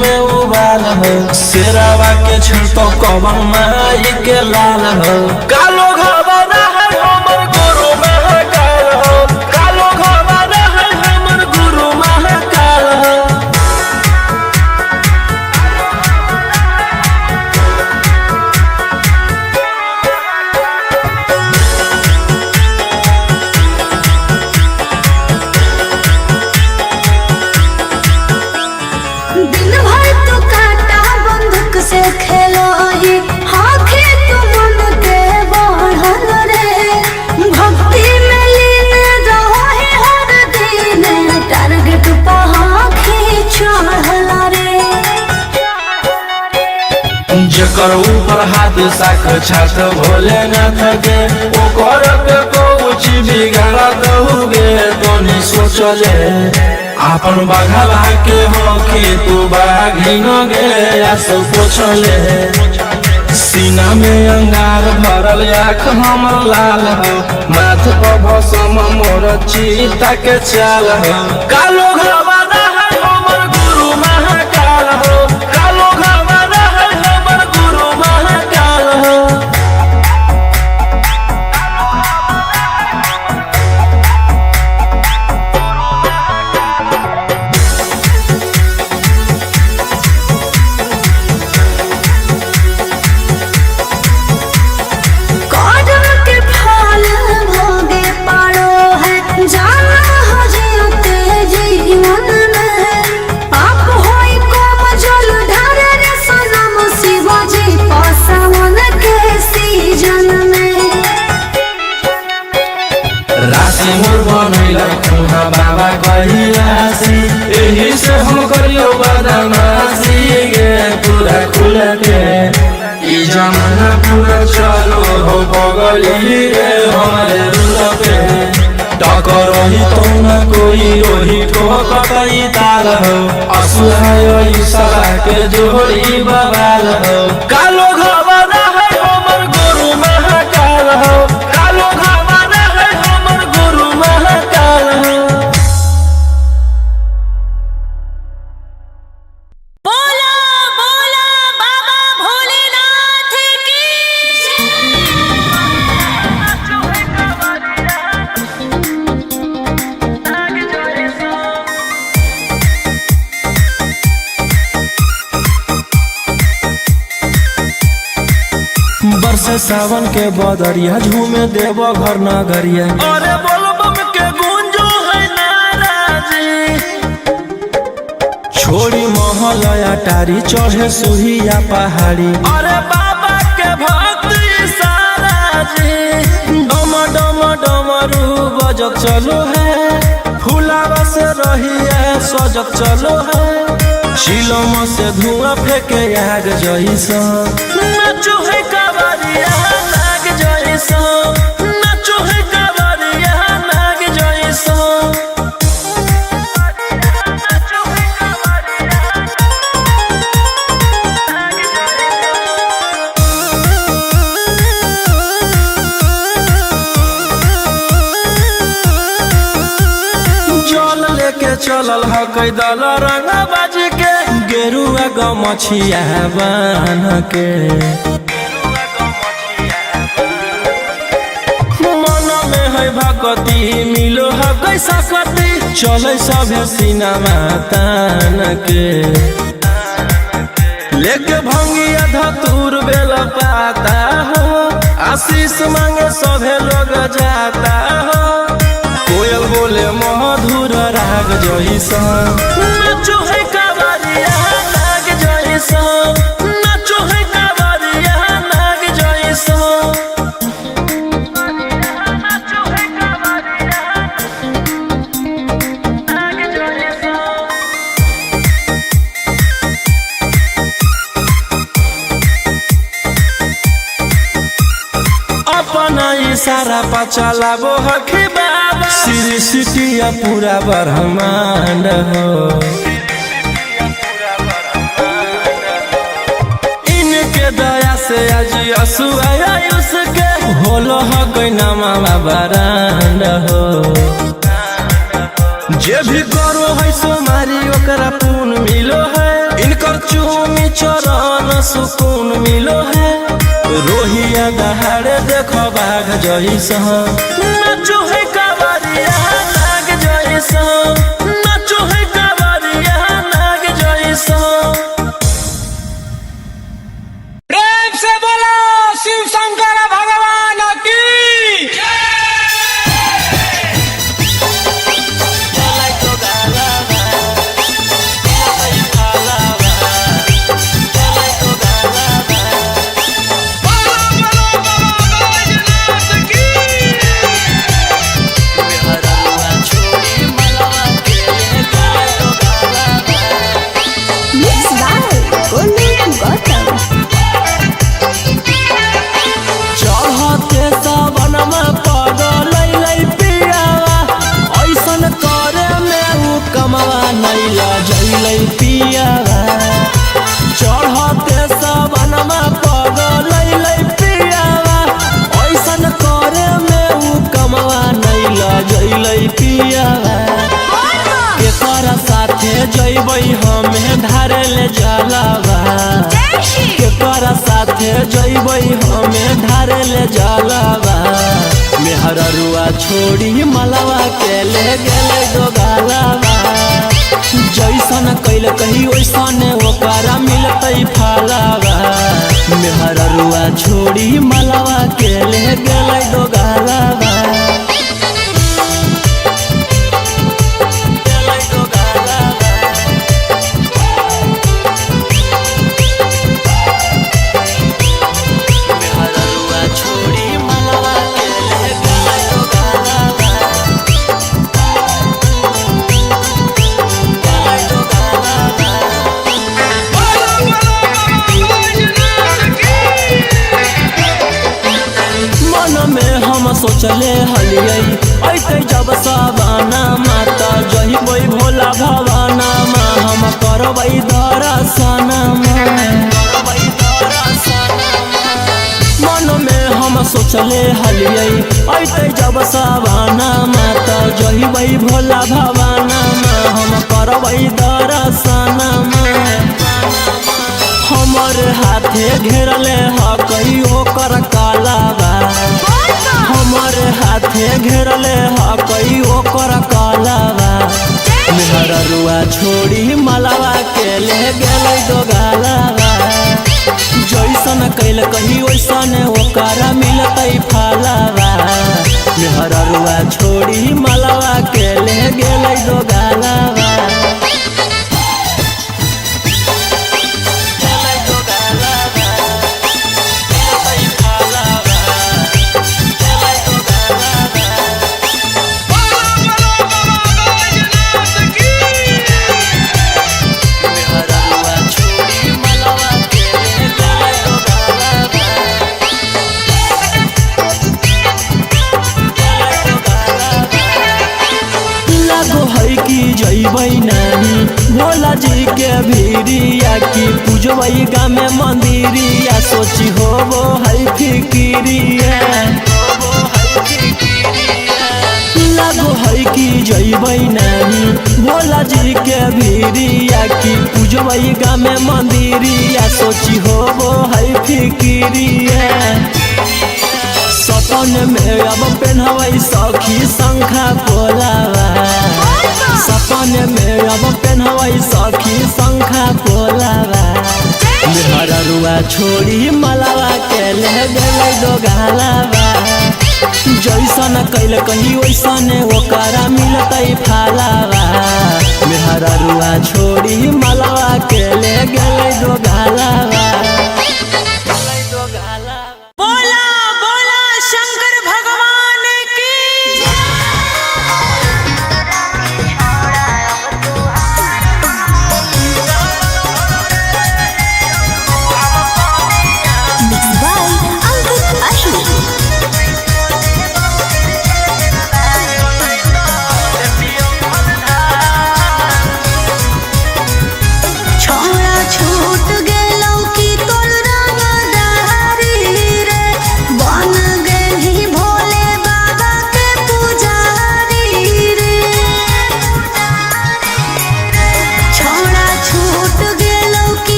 में उबाल हो। शेरावा के छुटो कवन माई के लाल हो। कालो घबरा है हमर गुरु महाकाल हो। कालो घबरा है हमर गुरु महाकाल हो। दिन भर तो काटा बंदूक से खेलो ही, आँखें तो मन के बढ़ल रे। भक्ति में लीन रहो ही हर दिन, टारगेट पे आँखें चढ़ल रे। जकर ऊपर हाथ साख छात भोलेनाथ के, ओकर के कुछ बिगाड़त हुए तो नहीं सोचले। आपन बघला के होके तू बाघी न गे आस पोछले। सीना में अंगार भरल आँख हमर लाल हो। माथ पर भसम मोर चीता के चाल हो। कालो घबरा है हमर गुरु महाकाल हो। कालो घबरा है हमर गुरु महाकाल हो। कदम के फल भोगे पारो है, जाना हो जीते जीवन में। आप होई कोम जल ढारे रे सनम शिवाजी पासवन के सीजन में। राशि मोर बनैला तुहा बाबा कहिलासी, एही से हम करियो बदमाशी गे पूरा खुल के। ई जमाना पूरा चलो हो बगली रे हमारे रुल पे। टकर रही तो न कोई रोही तो कतई ताल हो। असुहाय सला के जोड़ी बवाल हो। कालो घबरा है हमर गुरु महाकाल हो। कालो घबरा है हमर गुरु महाकाल हो। बोला बोला बाबा भोलेनाथ की बरसे सावन के बदरिया, झूमे देव घर नगरिया। अरे बोल बम के गूंजो है नाराजी। छोड़ी महल अटारी, चढ़े सुहिया पहाड़ी। अरे बाबा के भक्ति सारा जी। डम डम डमरू बजत चलो है, फुलावा से रही है सजत चलो है। शिलम से धुआं फेंके आग जैसा, नाचो है कावरिया नाग जैसा। नाचो है कावरिया नाग जैसा। जल लेके चलल ह कैदल रंग बाज के, गेरुआ गमछिया बान्ह के। मन में है भक्ति मिलो है कैसा कति, चले सभे सिनेमा तान के। लेके भंगिया धतूर बेल पाता हो, आशीष मांगे सभे लोग जाता हो। कोयल बोले मधुर राग जैसा, नाचो है कावरिया नाग जैसा। नाचो है कावरिया नाग जैसा। अपना इशारा पर चलाबो हखी बाबा, श्री सिटिया पूरा ब्रह्मांड हो। इनके दया से आज आयुष के होलो हो कोई नामा बरांड हो। जे भी करो है सोमारी ओकरा पुण्य मिलो है, इनका चूमी चरण सुकून मिलो है। रोहिया दहाड़े देखो बाघ जैसा, नाचो है कावरिया नाग जैसा, नाचो है कावरिया नाग जैसा। प्रेम से बोलो शिव शंकर भगवान की। चढ़ते सावनमा पगलैलै पियावा, ऐसन करे में उ कमवा नैला जैलै पियावा। चढ़ते सावनमा पगलैलै पियावा, ऐसन करे में उ कमवा नैला जैलै पियावा। केकरा साथे जैबै हमें धारे ले जलावा, केकरा साथे जैबै हमें धारे ले जलावा। मेहररुआ छोड़ी मलवा के ले गेलै दोगालावा, जैसन कैल कही वैसने ओकरा मिलतै फलावा। मेहररुआ छोड़ी मलवा के ले गेलै दोगालावा। सोचले हलियै ऐते जब सावाना माता जहिबै भोला भवाना मा, हम करबै दर्शन मन में। हम सोचले हलियै ऐते जब सावाना माता जहिबै भोला भवाना मा, हम करबै दर्शन। हमर हाथे घेरले ह कहियो कर कालावा, हमर हाथे घेरले ह कहियो कर कालावा। मेहररुआ छोड़ी मलवा के ले गेलै दोगालावा, जैसन कैल कही वैसन ओकरा मिलतै फलावा। मेहररुआ छोड़ी मलवा के ले गेलै दोगालावा। जैबै नहीं भोला जी के भीरिया, की पूजबै गामे मंदिरिया, सोची होबो है फिकिरिया। लागो है कि जैबै नहीं भोला जी के भीरिया, की पूजबै गामे मंदिरिया, सोची होबो है फिकिरिया। सपन में अब पहनबै सखी शंखा पोलावा, सपन में अब पहनबै सखी शंखा पोलावा। मेहररुआ छोड़ी मलवा के ले गेलै दोगालावा, जैसन कैल कही वैसने ओकरा मिलतै फलावा। मेहररुआ छोड़ी मलवा के ले गेलै दोगालावा।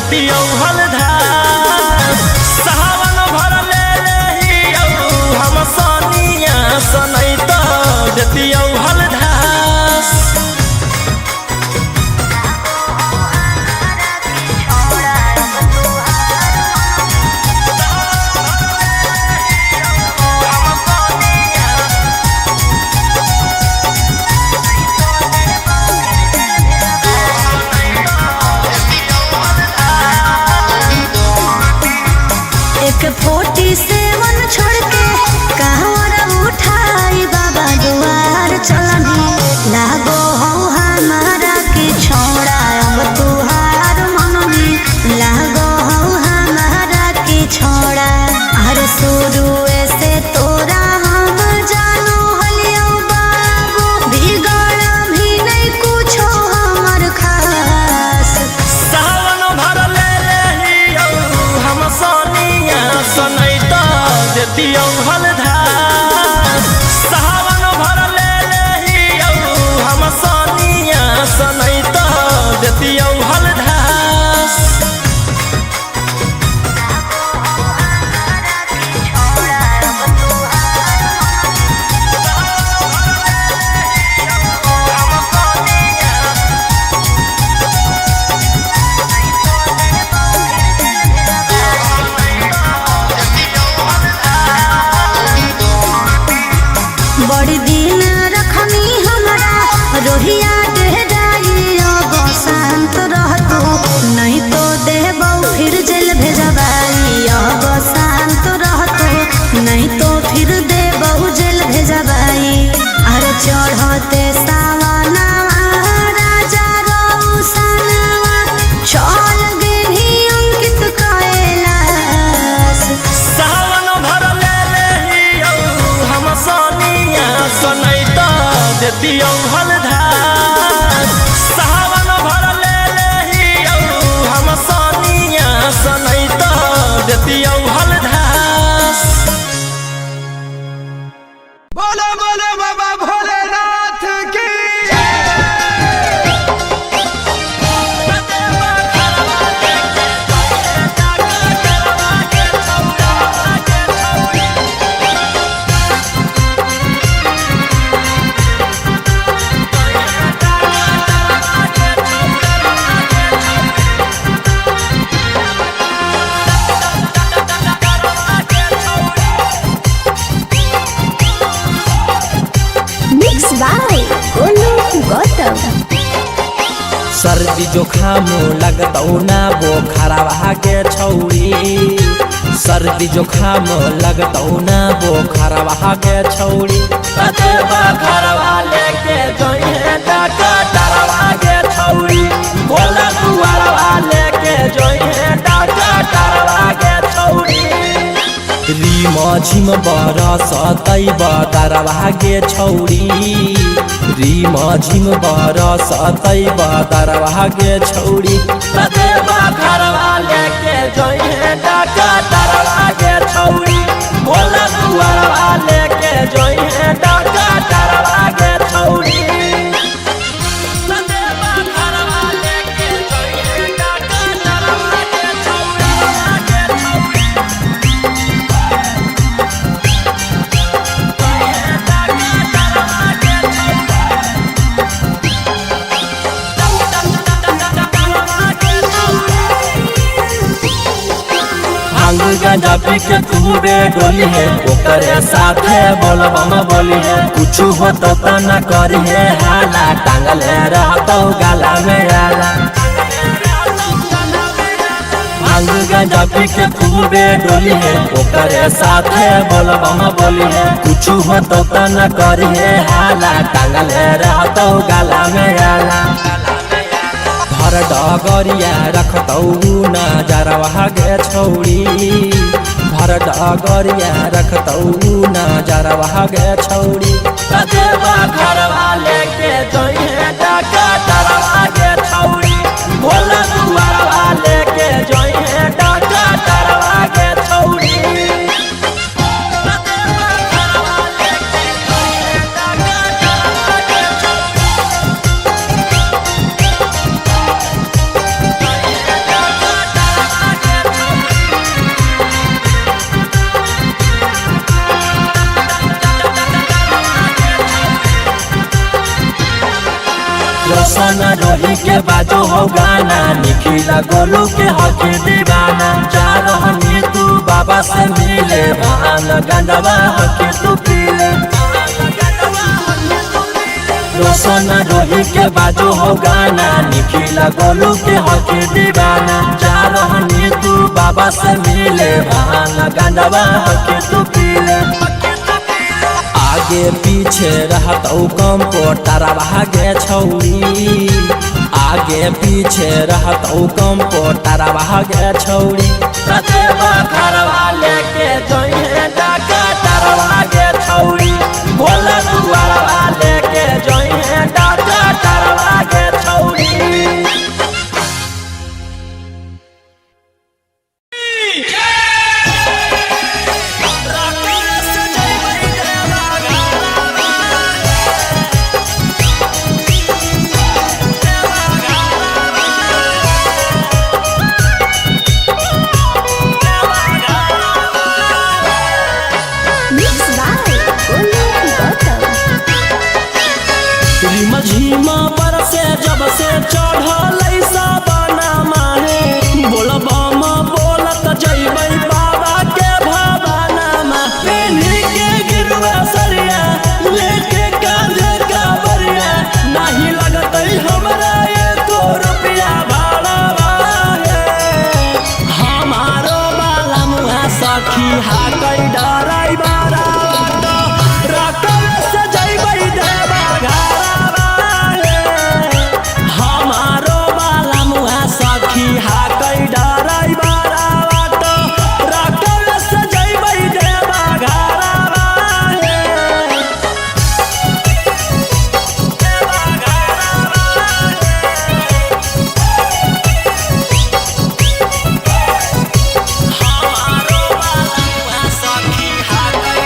देतियौ हलधास सावन भर ले लेहियौ हम सनिया सनैत देतियौ हलधास एक 47 छोड़ के कहवर उठाई बाबा दुआर चलनी लागो हो हमारा के छोड़ा अब तुहार मननी लागो हो हमारा के छोड़ा हर शुरू से तोरा हम जानो हलियो बाबू बिगड़ भी नहीं कुछो हमर खास सावन भर ले लेहियौ हम सनिया सनैत देतियौ हलधास सावन भर ले लेहियौ हम सनिया सनैत देतियौ हलधास बड़ी दिन रखनी हमारा रोहिया डेहराई गो शांत रहतू नहीं तो देबौ फिर जेल भेजबाई गो शांत रहतू नहीं तो फिर देबौ जेल भेजबाई अरे चढ़ते सावना राजा रौसनवा चल गेली अंकित कैलाश सावन भर ले लेहियौ हम सनिया सनैत देतियौ हलधास सावन भर ले लेहियौ हम सनिया सनैत देतियौ हलधास बोलो बोलो बाबा भोलेनाथ की Mixed by Golu Gautam. सर्दी जोखाम लगतौ ना बोखरवा के छौरी सर्दी जोखाम लगतौ ना बोखरवा के छौरी कतेवा घरवा लेके जोइहे डॉक्टरवा के छौरी बोला दुआरवा लेके जोइहे डॉक्टरवा के छौरी रीम झिम बरसतै बदरवा के छौरी रीम झिम बरसतै बदरवा के छौरी कतेवा घरवा लेके जोइहे डॉक्टरवा के छौरी बोला दुआरवा लेके जोइहे डॉक्टरवा के छौरी कतेवा घरवा लेके जोइहे डॉक्टरवा के छौरी भांग गांजा पी के पूरे डोली है ओकरे साथे बोलबम बोली है कुछ हो तो न करी है हाला टांगल रहतो गाला में आला भांग गांजा पी के पूरे डोली है ओकरे साथे बोलबम बोली है कुछ हो तो न करी है हाला टांगल रहतो गाला में आला भर डगरिया रखतौ नजरवा गे छौरी भर डगरिया रखतौ नजरवा गे छौरी कतेवा घरवा लेके जोइहे डॉक्टरवा गे छौरी भोला दुआरवा लेके जोइहे डॉक्टरवा गे छौरी सोना रोही के बाजो हो गाना, निखिला गोलू के हकी दीवाना। जा रहनी तू बाबा से मिले, भान गंडवा हकी तू पीले। सोना रोही के बाजो हो गाना, निखिला गोलू के हकी दीवाना। जा रहनी तू बाबा से मिले, भान गंडवा हकी तू पीले। आगे पीछे रहत कम पोटारा भागे छौरी, आगे पीछे रहत कम पोटारा भागे छौरी। रतेवा घरवा लेके जइहे डाका तारवा गे छौरी, भोला दुआरवा लेके जइहे डाका तारवा गे छौरी। झीमा बरसे जब से चढ़ल साबना माहे, बोलबम बोलत जइबै बाबा के भवाना मा। पेन्ही के गिरुआ सरिया लेके कांधे कावरिया, नाही लगतै हमरा एको रुपया भाड़ा हे। हमारो बाला मुहा सखी हाकै डराई बारा रकम से जइबै देवा घरवा। हमारो बाला मुहा सखी हाकै डराई बारा रकम से जइबै देवा घरवा। हमारो बाला मुहा सखी हाकै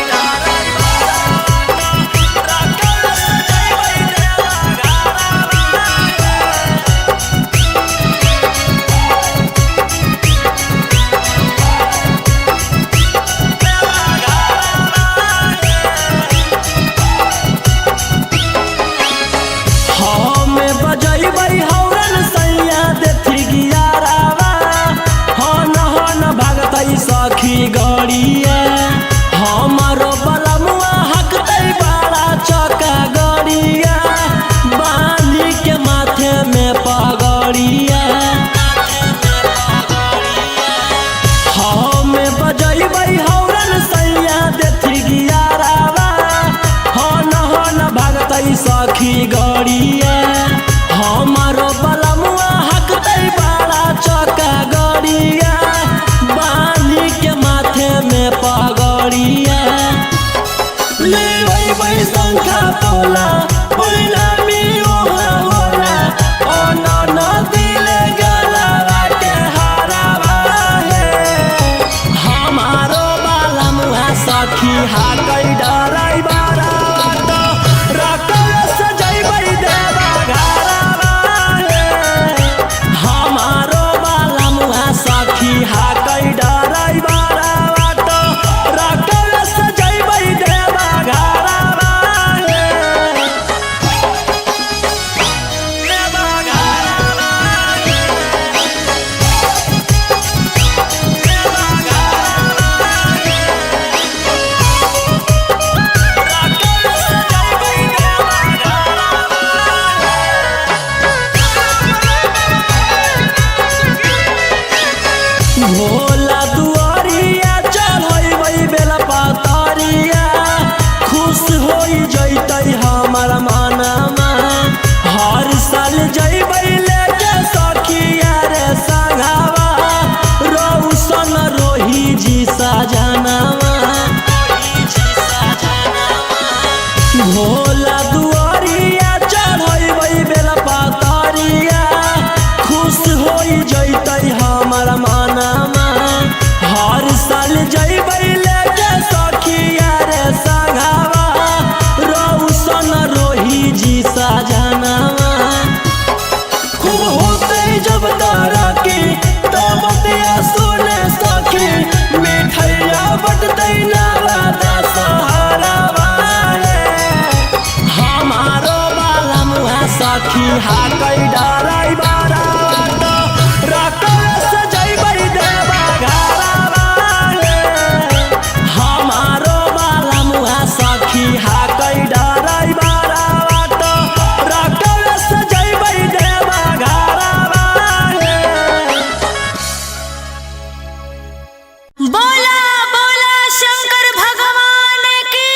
हा कई डराई बारा से जइबै देवा घरवा हमारो बाला मुहा सखी हा कई डराई बारा से जइबै देवा घरवा बोला बोला शंकर भगवान की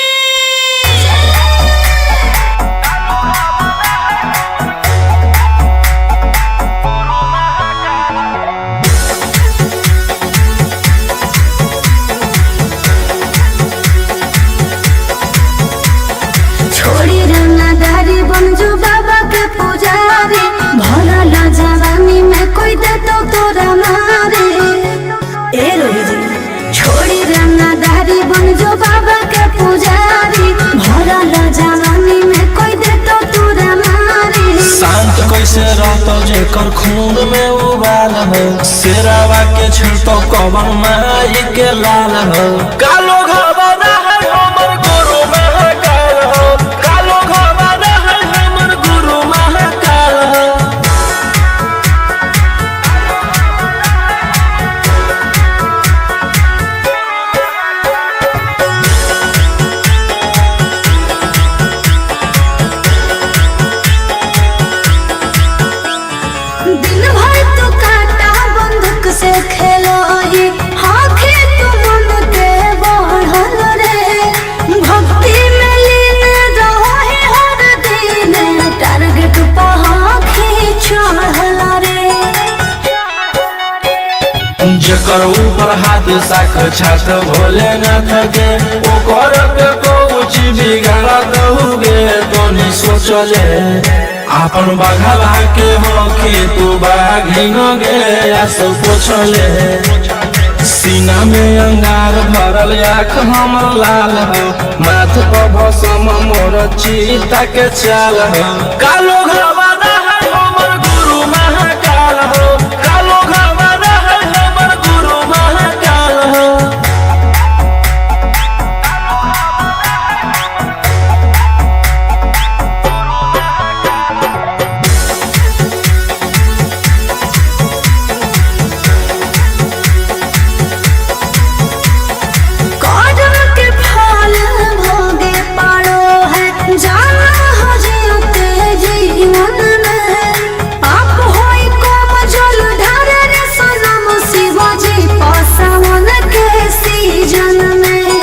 छोड़ी रंगदारी बनजो बाबा के पुजारी भला ला जवानी में कोई दे तो तोरा मारे ए रोही जी छोड़ी रंगदारी बनजो बाबा के पुजारी भला ला जवानी में कोई दे तो तोरा मारे शांत कैसे रहतो जेकर खून में उबाल हो शेरावा के छिड़तो कवन माई के लाल हो कालो घबरा है हमर गुरु महाकाल हो कालो घबरा है हमर गुरु महाकाल हो दिन भर तो काटा बंदूक से खेलो ही आँखें तो मन के बढ़ल रे भक्ति में लीन रहो है हर दिन टारगेट पर आँखें चढ़ल रे जेकर ऊपर हाथ साक्षात भोलेनाथ के ओकर पे कुछ बिगाड़ दहुगे तो नहीं सोचले आपन बघला के होके तू बाघिन गे आस पोछले सीना में अंगार भरल आँख हमर लाल हो माथ पर भसम मोर चीता के चाल हो कालो घबरा है हमर गुरु महाकाल हो कालो घबरा है हमर गुरु महाकाल हो कदम के फल भोगे पारो है जाना हो जियते जीवन में आप होई कम जल ढारे रे सनम शिवाजी पसावन के सीजन में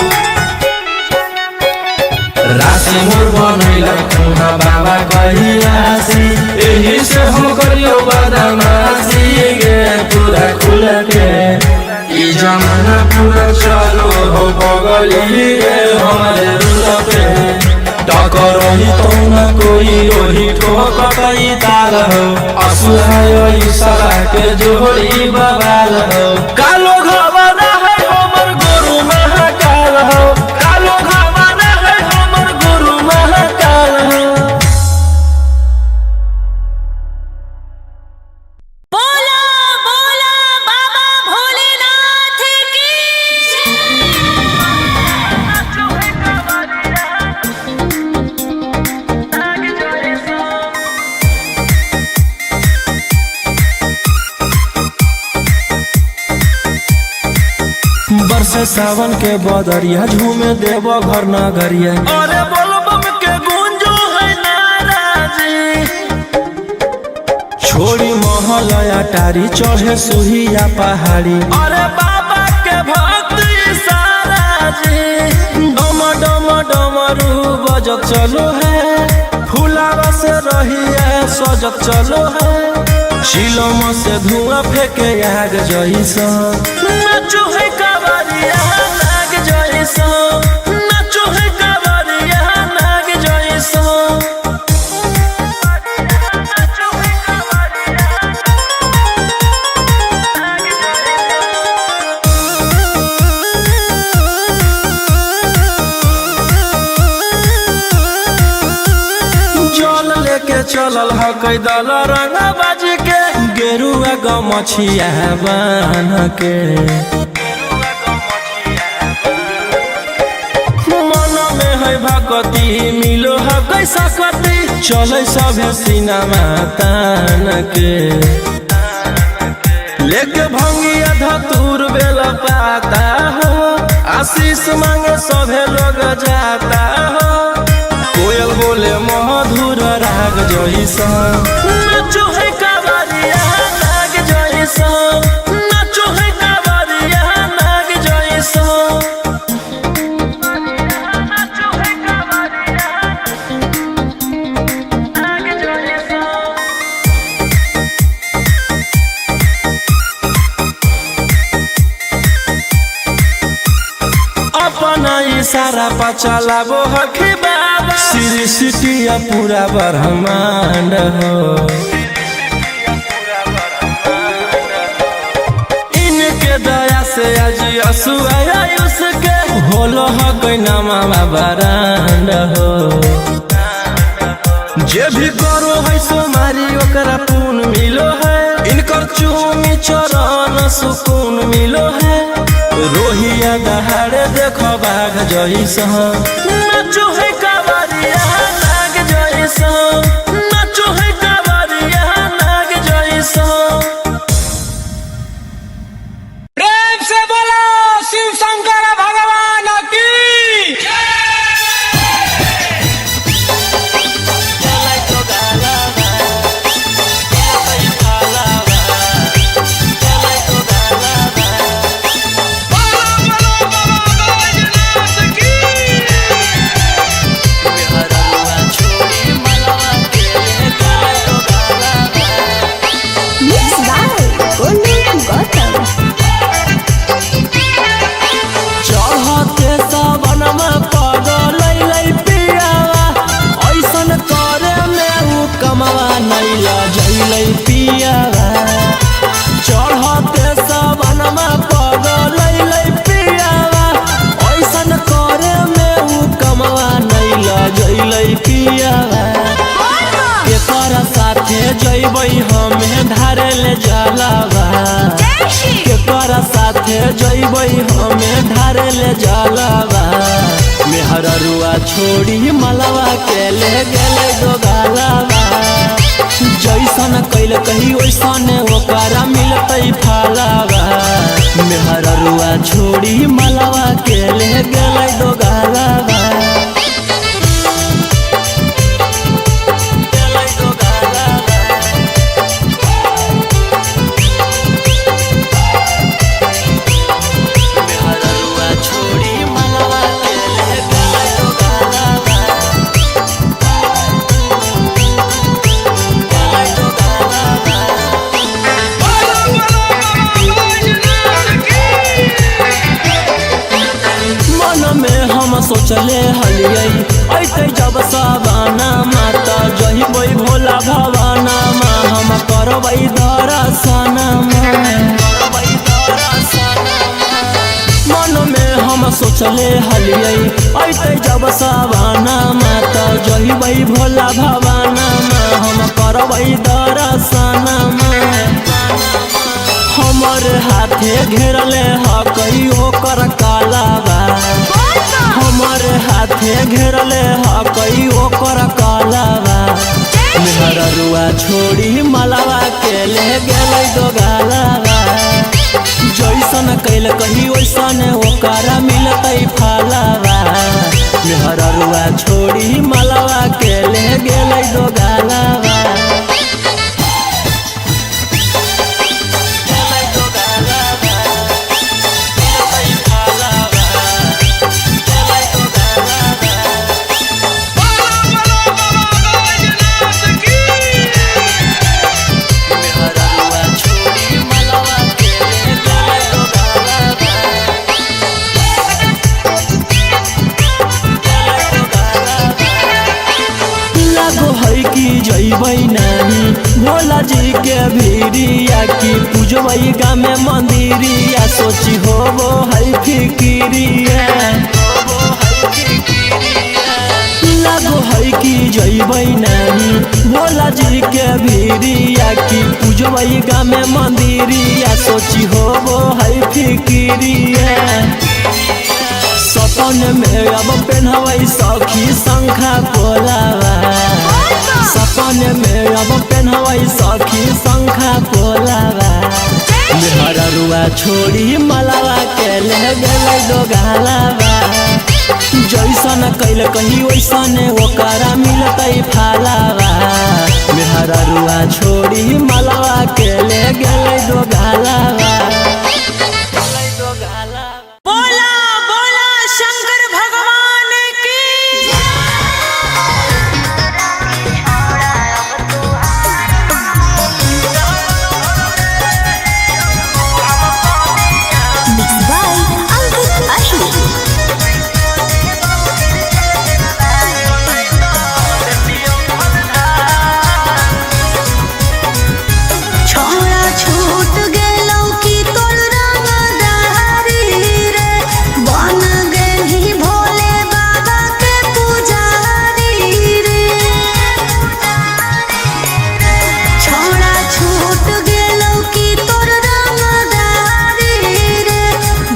राशि मोर बनैला खुना बाबा कहियासी एही से हम करियो बदमाशी गे पूरा खुल के ई जमाना पूरा चलो हो बगली गे हमारे रुल पे टकरही तो न कोई रोही ठोकई ताल हो असुहाय ईशा के जोड़ी बवाल हो कालो घबरा है हमर गुरु महाकाल हो कालो घबरा है हमर गुरु महाकाल हो बोला बोला बाबा भोलेनाथ की बरसे सावन के बदरिया झूमे देव घर नगरिया अरे बोलबम के गूंजो है नाराजी छोड़ी महल अटारी चढ़े सुहिया पहाड़ी अरे बाबा के भक्ति सारा जी डम डम डमरू बजत चलो है फुलावा से रहिया सजत चलो है चिलम से धुआं फेंके आग जैसा नाचो है कावरिया नाग जैसा नाचो है कावरिया नाग जैसा के चलल ह कैदल रंग बाज के गेरुआ गमछिया बान के मन में है भगती मिलो है कैसा कती चले सभे सिनेमा तान के लेके भंगिया धतूर बेला पाता हो आशीष मांगे सभे लोग जाता हो कोयल बोले मधुर राग जैसा नाचो है कावरिया नाग जैसा नाचो है कावरिया नाग जैसा अपना इशारा पर चलाबो हखी बाबा श्री सिटिया पूरा ब्रह्मांड हो इनके दया से आज आयुष के होलो हक नामा बरांड हो जे भी करो है सोमारी ओकरा पुण्य मिलो है इनकर चूमी चरण सुकून मिलो है रोहिया दहाड़े देखो बाघ जैसा नाचो है कावरिया नाग जैसा नाचो है कावरिया नाग जैसा प्रेम से बोलो शिव शंकर भगवान की चढ़ते सबनमा पगल पियावा ऐसन करे में उ कमवा नहीं लजैलै पियावा केकर साथे जैबै हमें धारे ले जलावा केकर साथे जैबै हमें धारे ले जलावा मेहररुआ छोड़ी मलवा के ले गेले दोगालावा जैसन कैल कही वैसन ओकरा मिलतै फलावा मेहररुआ छोड़ी मलवा के ले गेलै दोगालावा सोचले हलियै ऐते जब साबाना माता जहिबै भोला भवाना मा हम करबै दर्शना मन में हम सोचले हलियै ऐते जब साबाना माता जहिबै भोला भवाना मा हम करबै दर्शना हमर हाथे घेरले हकई ओकर कालावा हमर हाथे घेरले हकई ओकर कालावा मेहररुआ छोड़ी मलावा के ले गेलै दोगालावा जैसन कैल कही वैसन ओकरा मिलतै फलावा मेहररुआ छोड़ी मलावा के ले गेलै दोगालावा जैबै नहीं भोला जी के भीरिया की पूजबै गाँव में मंदिरिया सोची होबो है फिकिरिया लागो है कि जैबै नहीं भोला जी के भीरिया की पूजबै गाँव में मंदिरिया सोची होबो है फिकिरिया सपन में अब पेन्हबै सखी शंखा पोलावा सपने में अब पेन्हवई सखी शंखा पोलावा मेहररुआ छोड़ी मलावा के ले गेलै दोगालावा जैसन कैल कही वैसन ओकरा मिलतै फालावा मेहररुआ छोड़ी मलावा के ले गेलै दोगालावा। बोला बोला शंकर भगवान की Mixed by Ankit Ahi. छोड़ा छूट गेलौ की तोर रंगदारी रे बन गेलही भोले बाबा के पुजारी रे छोड़ा छूट गेलौ की तोर रंगदारी रे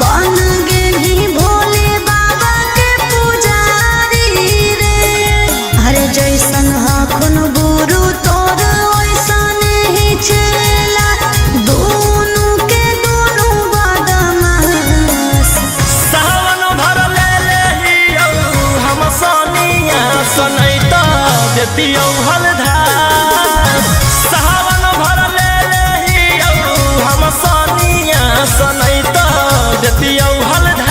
बन गेलही भोले बाबा के पुजारी रे हरे जैसन हखुन गुरु तोर ओइसन ही चला दोनों के दोनों बदमाश सावन भर ले लेहियौ हम सोनिया सनैता देतियौ हलधार सावन भर ले लेहियौ हम सोनिया सनैता देतियौ हलधार।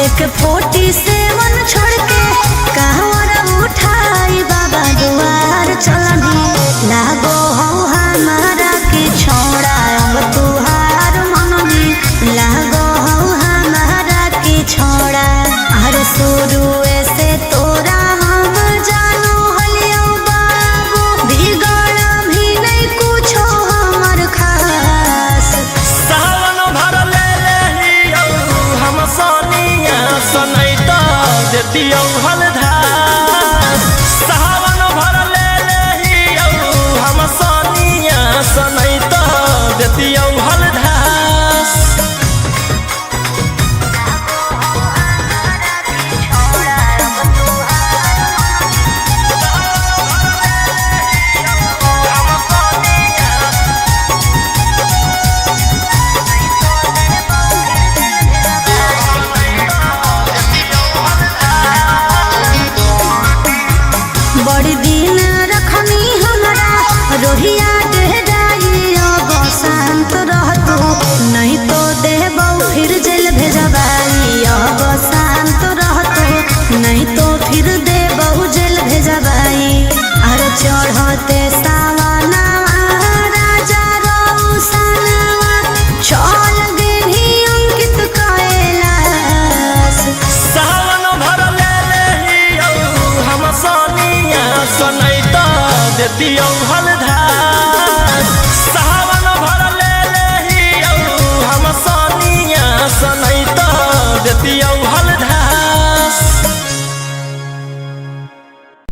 एक 47 छोड़ के कहवर उठाई बाबा दुआर चलनी लागो हो हमारा के छोड़ा अब तुहार मननी लागो हो हमारा के छोड़ा हर शुरू से तोरा हम जानो हलियो बाबू बिगड़ भी नहीं कुछो हमर खास सावन भर ले लेहियौ हम सोनिया सनैता देतियौ हलधार सावन भर ले लेहियौ हम सोनिया सनैता देतियौ हलधार। बड़ी दिन रखनी हमरा रोहिया डेराई अब शांत रहतो नहीं तो देबौ फिर जेल भेजबाई अब शांत रहतो नहीं तो फिर देबौ जेल भेजबाई अरे चढ़ते सावना राजा रौसनवा चल गेली अंकित कैलाश सावन भर ले लेहियौ हम सोनिया सनैता देतियौ हलधार सावन भर ले लेहियौ हम सोनिया सनैता देतियौ हलधार।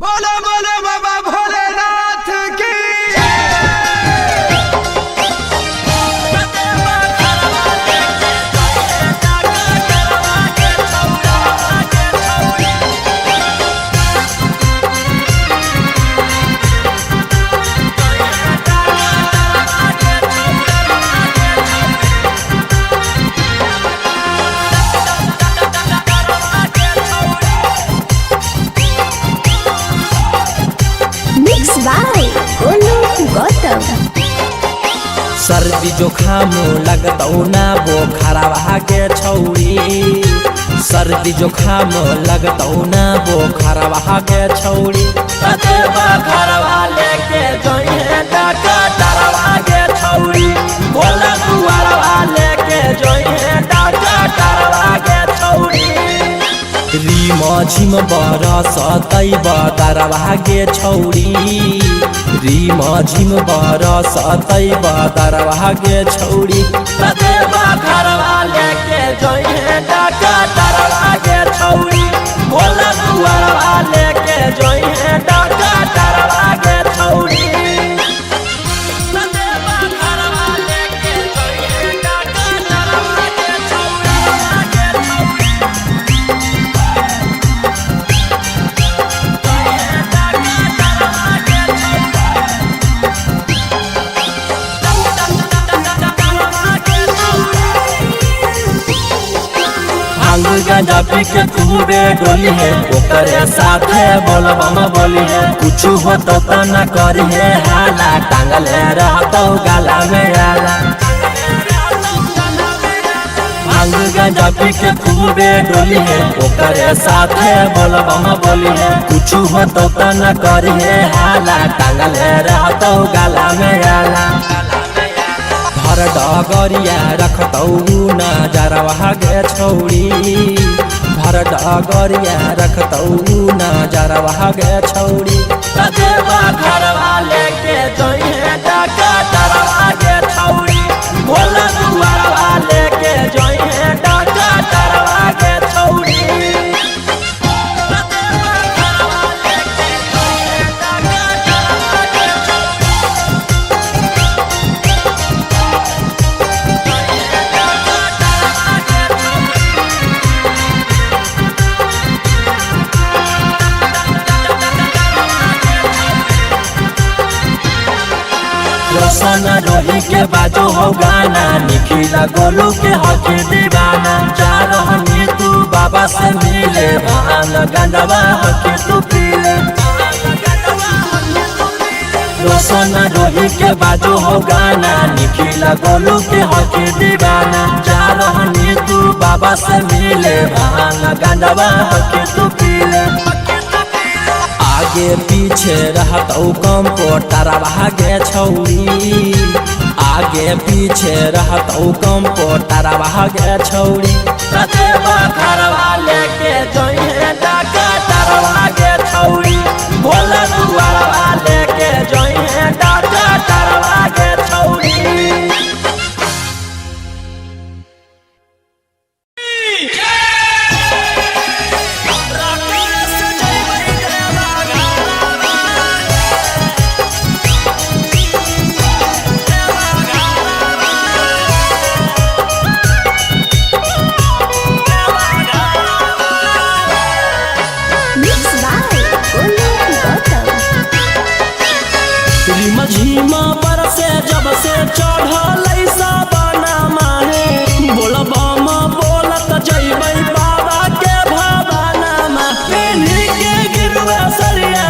बोलो बोलो बाबा भोलेनाथ की Mixed by Olu Gautam. सर्दी जोखाम लगतौ ना बोखरवा के छौरी सर्दी जोखाम लगतौ ना बोखरवा के छौरी कतेबा घरवा लेके जोइहे डॉक्टरवा के छौरी बोला दुआरवा लेके जोइहे डॉक्टरवा के छौरी रीम झिम बरसतै बदरवा गे छौरी रीम झिम बरसतै बदरवा गे छौरी कतेबा घरवा लेके जोइहे डाका डरवा के छौरी भोला दुआरवा लेके जोइहे डाका डरवा के छौरी गांजा पी के खूबे डोली है ओकरे साथे बोलबम बोली है कुछ हो तो न करी है हाला टांगल है रहतो गाला में आला भांग गांजा पी के खूबे डोली है ओकरे साथे बोलबम बोली है कुछ हो तो न करी है हाला टांगल है रहतो गाला में आला हर डगरिया रखतौ नजरवा गे छौरी भर डगरिया रखतौ नजरवा गे छौरी देवा घरवा लेके जोइहे डाका डरवा गे छौरी भोला दुआरवा लेके जोइहे डाका डरवा गे छौरी रोशन रोही के बाजो हो गाना निखिला गोलू के हक दीवाना जा रहनी तू बाबा से मिले भान गंजवा हक तू पीले रोशन रोही के बाजो हो गाना निखिला गोलू के हक दीवाना जा रहनी तू बाबा से मिले भान गंजवा हक तू पीले आगे पीछे रहतौ कंप्यूटरवा गे छौरी आगे पीछे रहतौ कंप्यूटरवा गे छौरी देवा घरवा लेके जोइहे डाका डरवा गे छौरी भोला दुआरवा लेके जोइहे डाका डरवा गे छौरी झीमा पर से जब से चढ़ल साबना माहे बोलबम बोलत जइबै बाबा के भवाना मा पेन्ही के गिरवा सरिया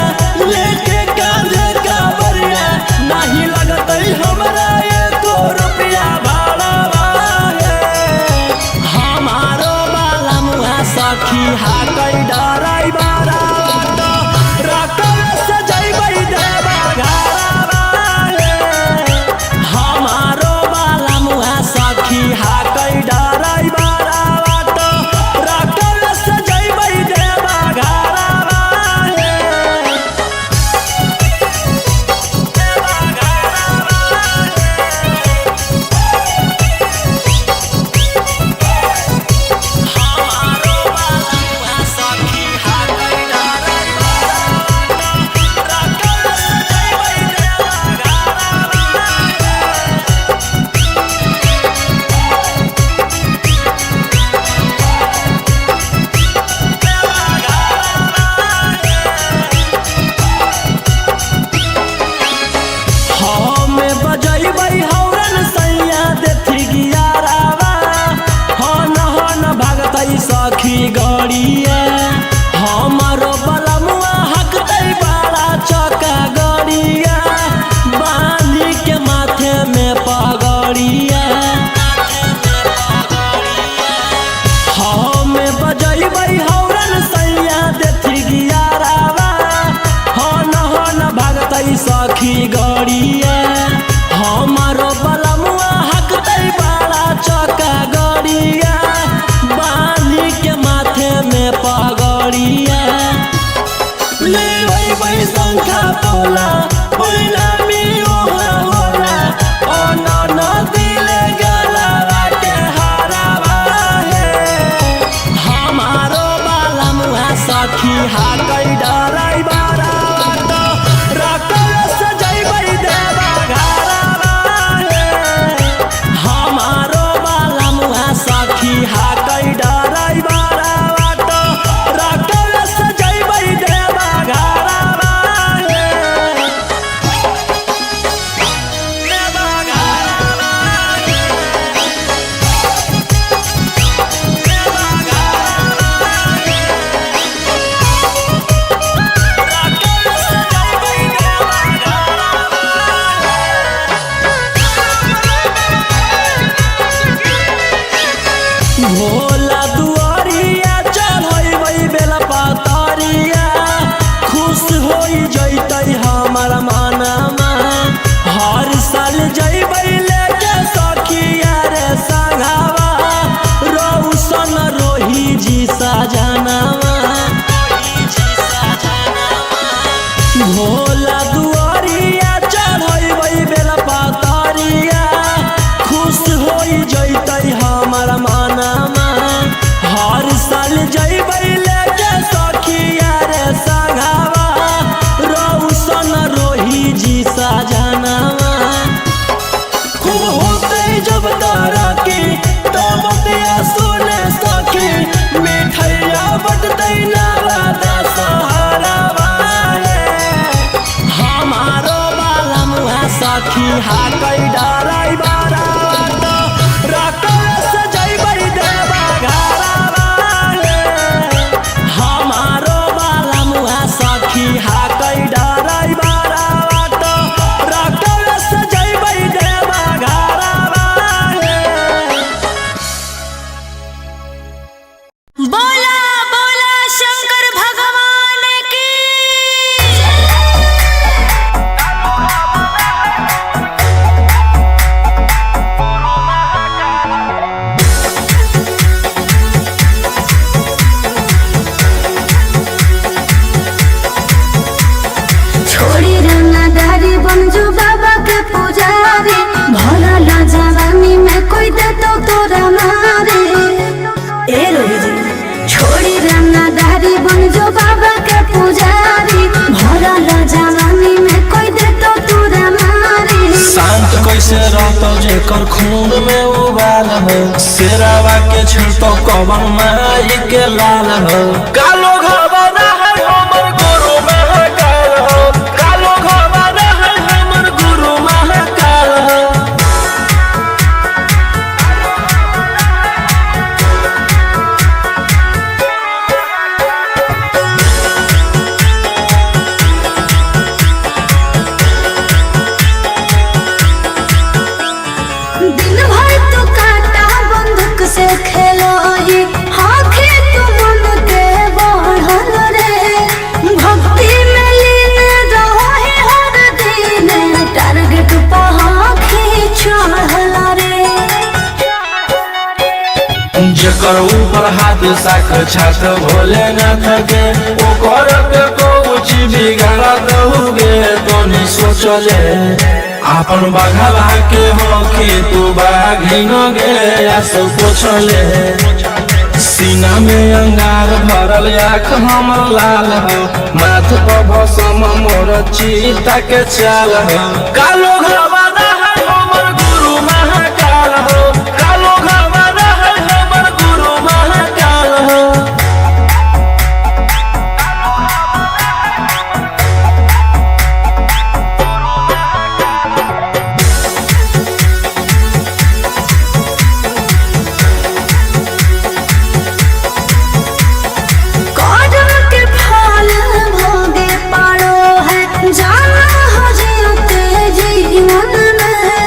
लेके कांधे का बरिया नहीं लगतै हमरा एको रुपया भाड़ा हमारो बाला मुहा सखी हाकै डराई बारा रकम से जइबै देवा घरवा हमारो बाला मुहा सखी हाकै डराई बारा रकम से जइबै देवा घरवा हमारो बाला मुहा सखी हाकै डराई बारा रकम से जइबै देवा हमें बजैबै हौरन सैया देथी गियारावा हन भागतै सखी गड़िया हमारो बलमुआ हकतै बड़ा चका गड़िया बांधी के माथे में पगड़िया हमें बजैबै हौरन सैया देथी गियारावा हन भागतै सखी गड़िया हमारो बलमुआ हकतै बड़ा चका गड़िया बांधी के माथे में पगड़िया लेबै शंखा पोला पहिला मियो होला ओ न दिले गला के हारावा भोला दुआरिया चढ़बै बेला पातरिया खुश हो जैतै हमर मनमा हर साल जैबै लेके सखिया रे संगवा रौशन रोही जी सजनवा खूब होतै जब तरक्की तब बतिया सुने सखी मिठैया बटतै नवादा सहारावा हमारो बाला मुहा सखी हाकै डराई बारा रकस जैबै देवा घरवा हमारो बाला मुहा सखी हाकै डराई बारा रकस जैबै देवा घरवा बोला बोला शंकर भगवान की छोड़ी रंगदारी बनजू बाबा के पुजारी भरल जवानी में कोई दे तो तोरा मारे ए रोही जी छोड़ी रंगदारी बनजू बाबा के पुजारी भरल जवानी में कोई दे तो तोरा मारे शांत कैसे रहतो जेकर खून में उबाल हो शेरावा के छिड़तो कवन माई के लाल हो कालो घबरा है हमर गुरु महाकाल हो कालो घबरा है हमर गुरु महाकाल हो दिन भर तो काटा बंदूक से खेलो ही हाथी तो मन के बढ़ल रे भक्ति में लीन रहो ही हर दिन टारगेट पहाखी चढ़ल रे जेकर ऊपर हाथ साख छात भोलेनाथ के ओकर के कुछ बिगाड़ दहुगे तोनी सोचले आपन बघवा के होके तू बाघिन गे आस पोछले सीना में अंगार भरल आँख हमर लाल हो माथ पर भसम मोर चीता के चाल हो कालो घबरा है हमर गुरु महाकाल हो कालो घबरा है हमर गुरु महाकाल हो कदम के फल भोगे पारो है जाना हो जियोते जीवन में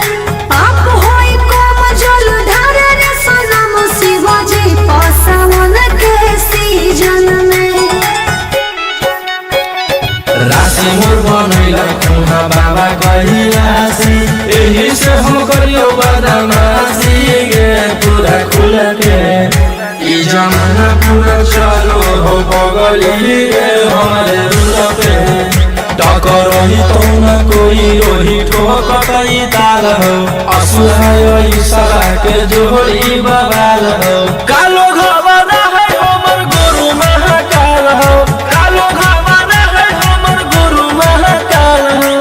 आप होई कोम जल ढारे रे सनम शिवाजी पासवन के सीजन में राशि मोर बनैला खुना बाबा कहिलासी एही से हम करियो बदमाशी गे पूरा खुल के ई जमाना पूरा चलो हो बगली गे हमारे रुल पे टकर ही तो न कोई रोही ठोकई ताल हो असुहाय सला के जोड़ी बवाल हो कालो घबरा है हमर गुरु महाकाल हो कालो घबरा है हमर गुरु महाकाल हो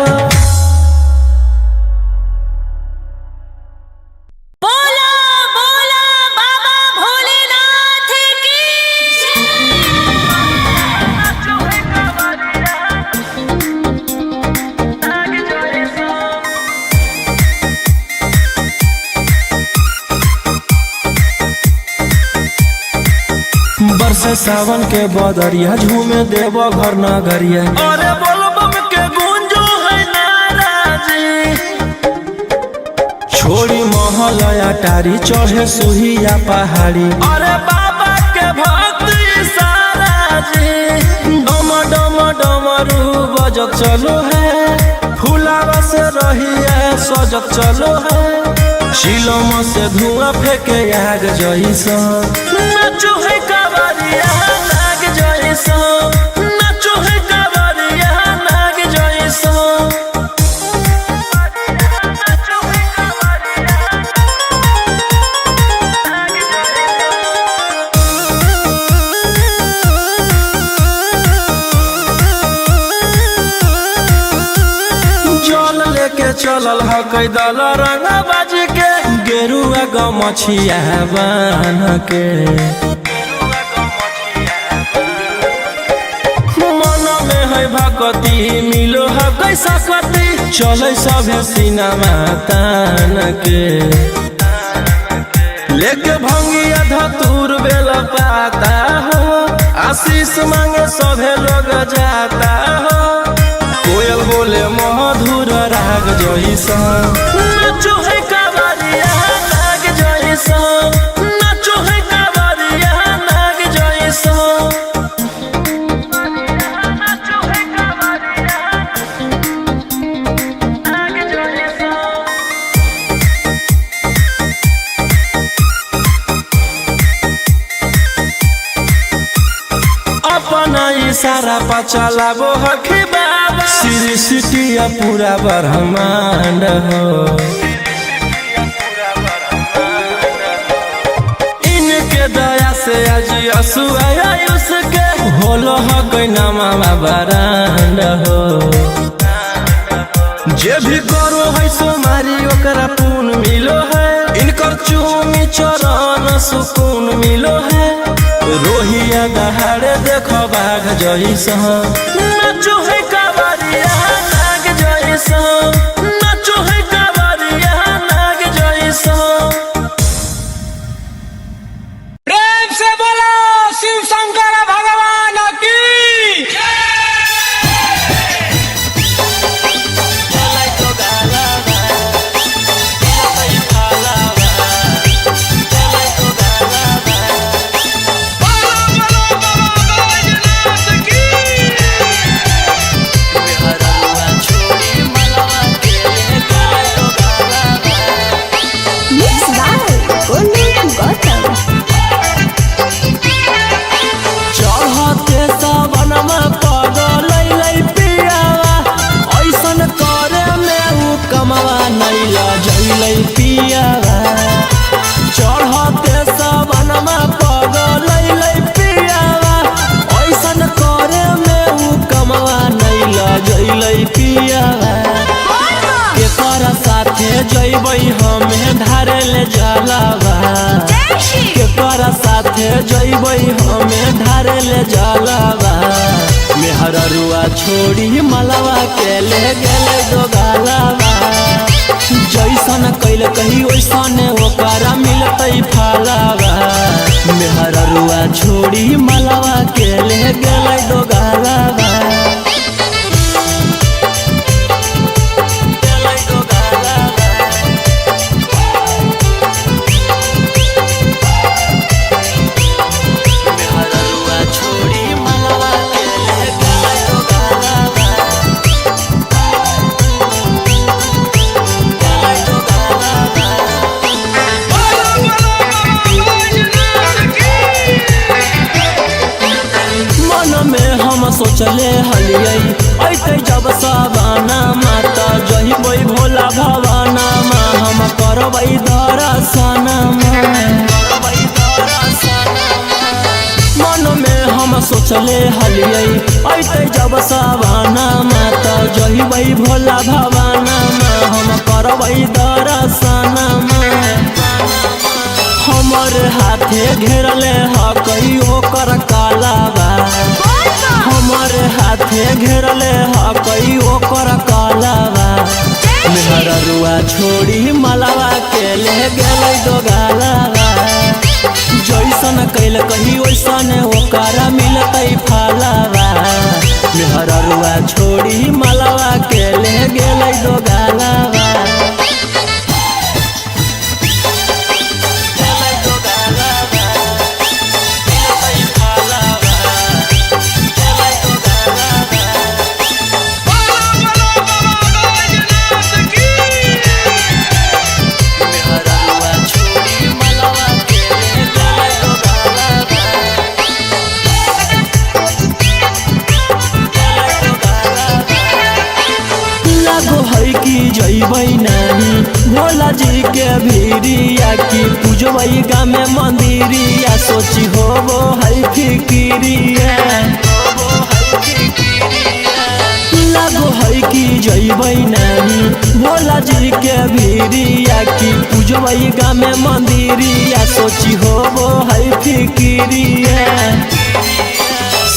बोला बोला बाबा भोलेनाथ की बरसे सावन के बदरिया झूमे देव घर नगरिया अरे बोलबम के गूंजो है नाराजी छोड़ी महल अटारी चढ़े सुहिया पहाड़ी अरे बाबा के भक्त सारा जी डम डम डमरू बजत चलो है फुलावा से रहिया सजत चलो है शिलम से धुआं फेंके आग जैसा नाचो है कावरिया नाग जैसा नाचो है कावरिया नाग लेके चलल ह कई दल रंग बाज के गेरुआ गमछिया बान के मन में है भक्ति मिलो है कैसा कति चले सभे सिनेमा तान के लेके भंगिया धतूर बेल पाता हो आशीष मांगे सभे लोग जाता हो कोयल बोले मधुर राग जैसा नाचो है कावरिया नाग जैसा नाचो है कावरिया नाग जैसा नाचो है कावरिया नाग जैसा अपना इशारा पर चलाबो हखी बाबा श्री सिटिया पूरा ब्रह्मांड हो इनके दया से आज असुआ उसके होलो ह कोई नामा बरांड हो जे भी करो है सोमारी ओकरा पुण्य मिलो है इनकर चूमी चरण सुकून मिलो है रोहिया दहाड़े देखो बाघ जैसा नाचो है कावरिया नाग जैसा नाचो है कावरिया नाग जैसा प्रेम से बोलो शिव शंकर भगवान की चढ़ते सबनमा पगल पियावा ऐसन करे में उ कमवा नैला जैलै पियावा चढ़ते सबनमा पगल पियावा ऐसन करे में उ कमवा नैला जैलै पियावा केकर साथे जैबै हमें ढारे ले जलावा केकर साथे जैबै हमें ढारे ले जलावा मेहररुआ छोड़ी मलवा के ले गेले दोगालावा जैसन कैल कही वैसन ओकरा मिलतै फलावा मेहररुआ छोड़ी मलवा के ले गेले दोगालावा सोचले हलियै ऐते जब सवाना माता जहिबै भोला भवाना मा हम करबै दर्शन मन में हम सोचले हलियै ऐते जब सवाना माता जहिबै भोला भवाना मा हम करबै दर्शन हमर हाथे घेरले ह कहियो कर कालाबा हमर हाथे घेरले ह कहियो कर कालाबा मेहररुआ छोड़ी मलवा के ले गेलै दोगालाबा जैसन कैल कही वैसन ओकरा मिलतै फलावा मेहररुआ छोड़ी मलवा के ले गेलै दोगालाबा जैबै नानी भोला जी के भीरिया की पूजबै गामे मंदिरिया सोची होबो है फिकिरिया लागो है कि जैबै नानी भोला जी के भीरिया की पूजवई गा में मंदिरिया सोची हो वो है फिकिरिया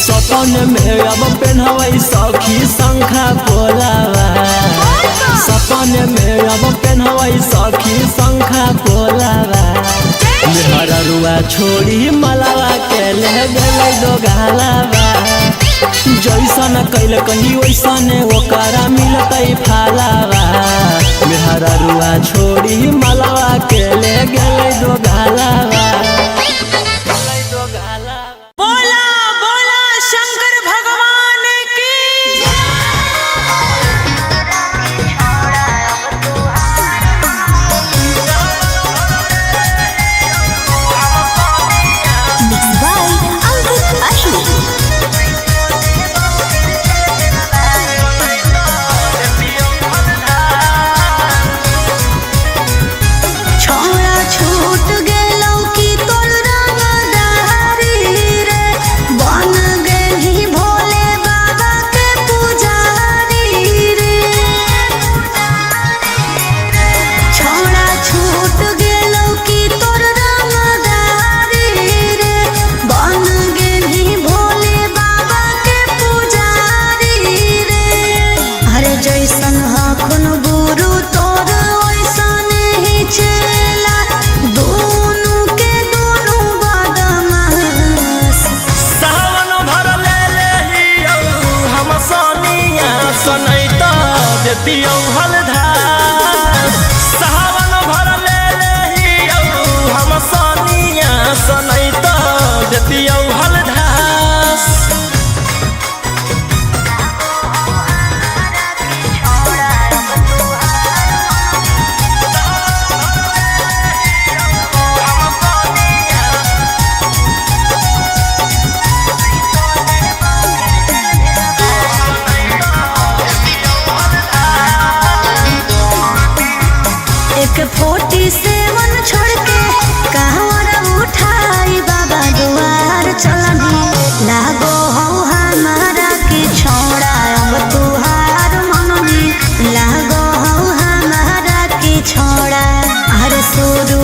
सपन में अब पेन्हवई सखी शंखा पोलावा सपन में अब पेन्हवई सखी शंखा पोलावा मेहररुआ छोड़ी मलावा के ले गेलै दो गालावा जैसन कैल कहीं वैसन ओकरा मिलतै फालावा मेहररुआ छोड़ी मलावा के ले गेलै दो गालावा। बोला बोला शंकर भगवान की Mixed by Ankit Ashmi. छोड़ा छूट गेलौ कि तोर रंगदारी रे बन गेलही भोले बाबा के पुजारी रे छोड़ा छूट गेलौ कि तोर रंगदारी रे बन गेलही भोले बाबा के पुजारी रे अरे जैसन हखुन गुरु तोर वैसन ही चेला दोनों के दोनों बदमाश सावन भर ले लेहियौ हम सोनिया सनैता देतियौ हलधार सावन भर ले लेहियौ हम सोनिया सनैता देतियौ हलधार एक 47 छोड़ के कहवर उठाई बाबा दुआर चलनी लागो हो हमारा की छोड़ा अब तुहार मननी लागो हो हमारा की छोड़ा हर शुरू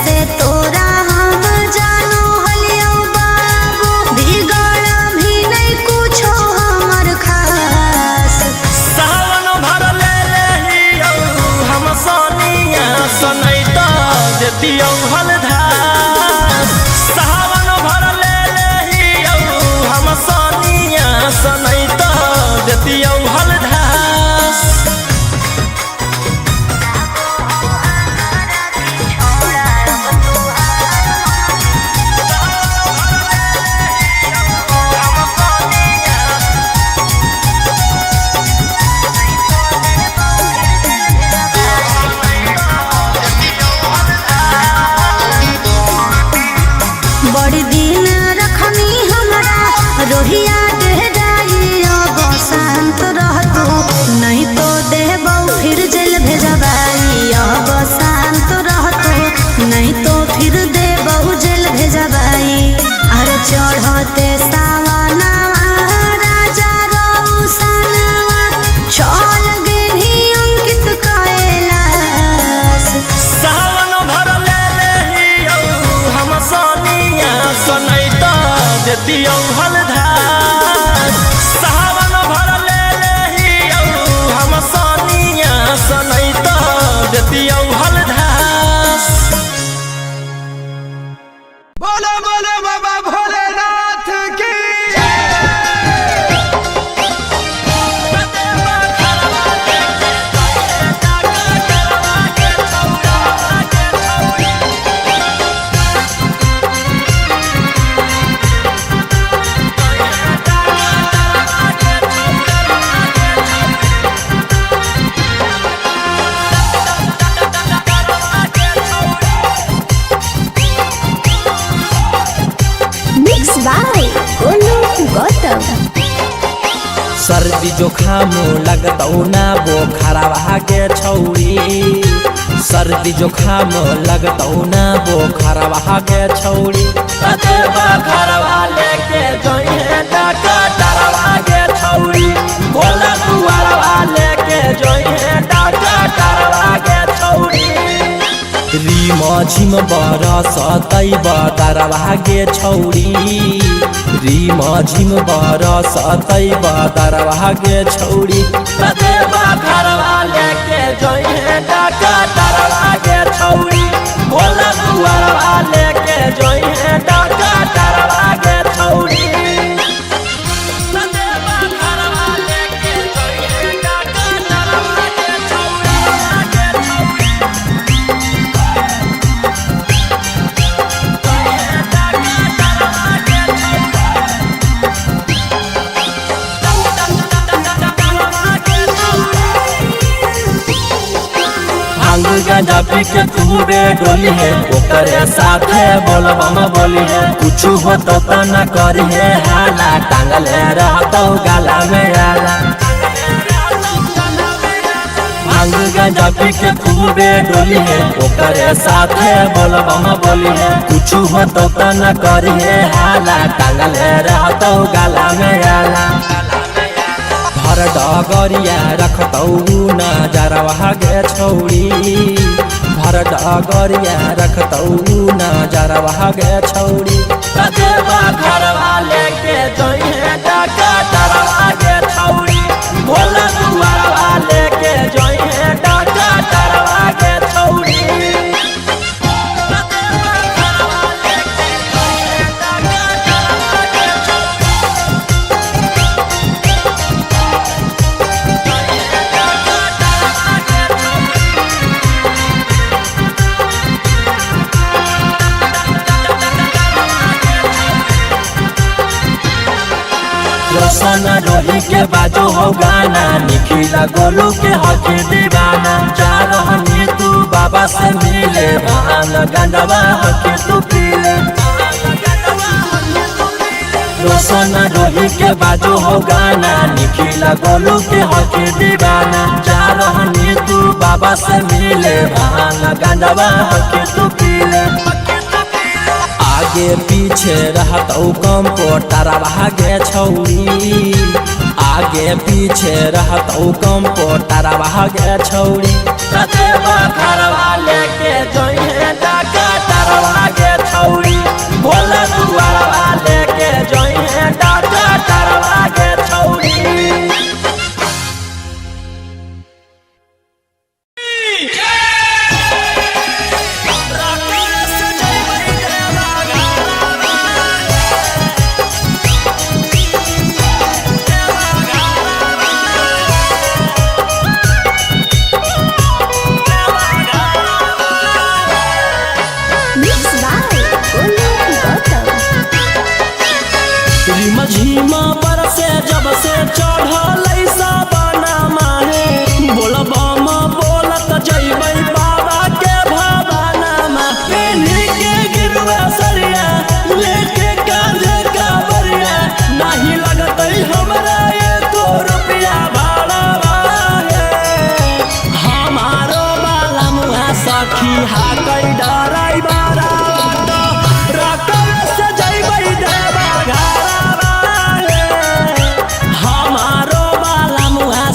से तोरा हम जानो हलियो बाबू बिगड़ भी नहीं कुछो हमर खास सावन भर ले लेहियौ हम सोनिया सनैता देतियौ हलधार सावन भर ले लेहियौ हम सोनिया सनैता देतियौ हलधार बड़ी दिन रखनी हमरा रोहिया डेहराई अब शांत रहतू नहीं तो देबौ फिर जेल भेजबाई अब शांत रहतू नहीं तो फिर देबौ जेल भेजबाई अरे चढ़ते सावना राजा रौसनवा चल गेली अंकित कैलाश सावन भर ले लेहियौ हम सोनिया सनैता देतियौ हलधार सावन भर ले लेहियौ हम सोनिया सनैता देतियौ हलधार। बोलो बोलो बाबा भोलेनाथ की Mixed by Golu Gautam. सर्दी जोखाम लगतौ ना बोखरवा के छौरी सर्दी जोखाम लगतौ ना बोखरवा के छौरी घरवा लेके जोइहे डॉक्टरवा के छौरी भोला दुआरवा लेके जोइहे डॉक्टर झिम बरसतै बदरवा गे छौरी रिम झिम बरसतै बदरवा गे छौरी देवा घरवा लेके जइहे डाका डरवा गे छौरी भोला दुआरवा लेके जइहे डाका डरवा गे छौरी गांजा पी के खूबे डोली है ओकरे साथे बोलबम बोली है कुछ हो तो न करी है हाला टांगले रहतो गाला में आला भांग गांजा पी के खूबे डोली है ओकरे साथे बोलबम बोली है कुछ हो तो न करी है हाला टांगले रहतो गाला में आला भर डगरिया रखतौ नजरवा गे छौरी भर डगरिया रखतौ नजरवा गे छौरी देवा घरवा लेके जइहे डाका डरवा गे छौरी भोला दुआरवा लेके जइहे डाका डरवा गे छौरी रोशन रोही के बाजो हो गाना निखिला गोलू के हकी दीवाना जा रहनी तू बाबा से मिले भान गंडवा हकी तू पीले रोशन रोही के बाजो हो गाना निखिला गोलू के हकी दीवाना जा रहनी तू बाबा से मिले भान गंडवा हकी तू पीले आगे पीछे रहतौ कंप्यूटरवा गे छौरी आगे पीछे रहतौ कंप्यूटरवा गे छौरी देवा घरवा लेके जइहे डाका डरवा गे छौरी भोला दुआरवा लेके जइहे डाका डरवा गे छौरी झिमा बरसे जब से चढ़ल साबना माहे बोलबम बोलत जइबै बाबा के भवाना में पेन्ही के गिरवा सरिया लेके कांधे कावरिया नहीं लगतै हमरा एको रुपया भाड़ा हमारो बाला मुहा सखी हाकै डराई बारा रकम से जइबै देवा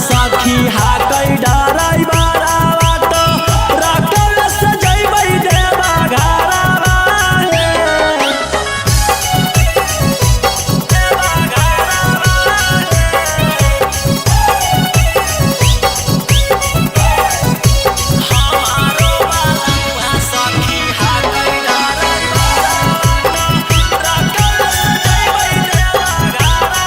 सखी हाकै डराई बारा बाटो रकम से जइबै देवा घरवा हमारो बाला सखी हाकै डराई बारा रकम से जइबै देवा घरवा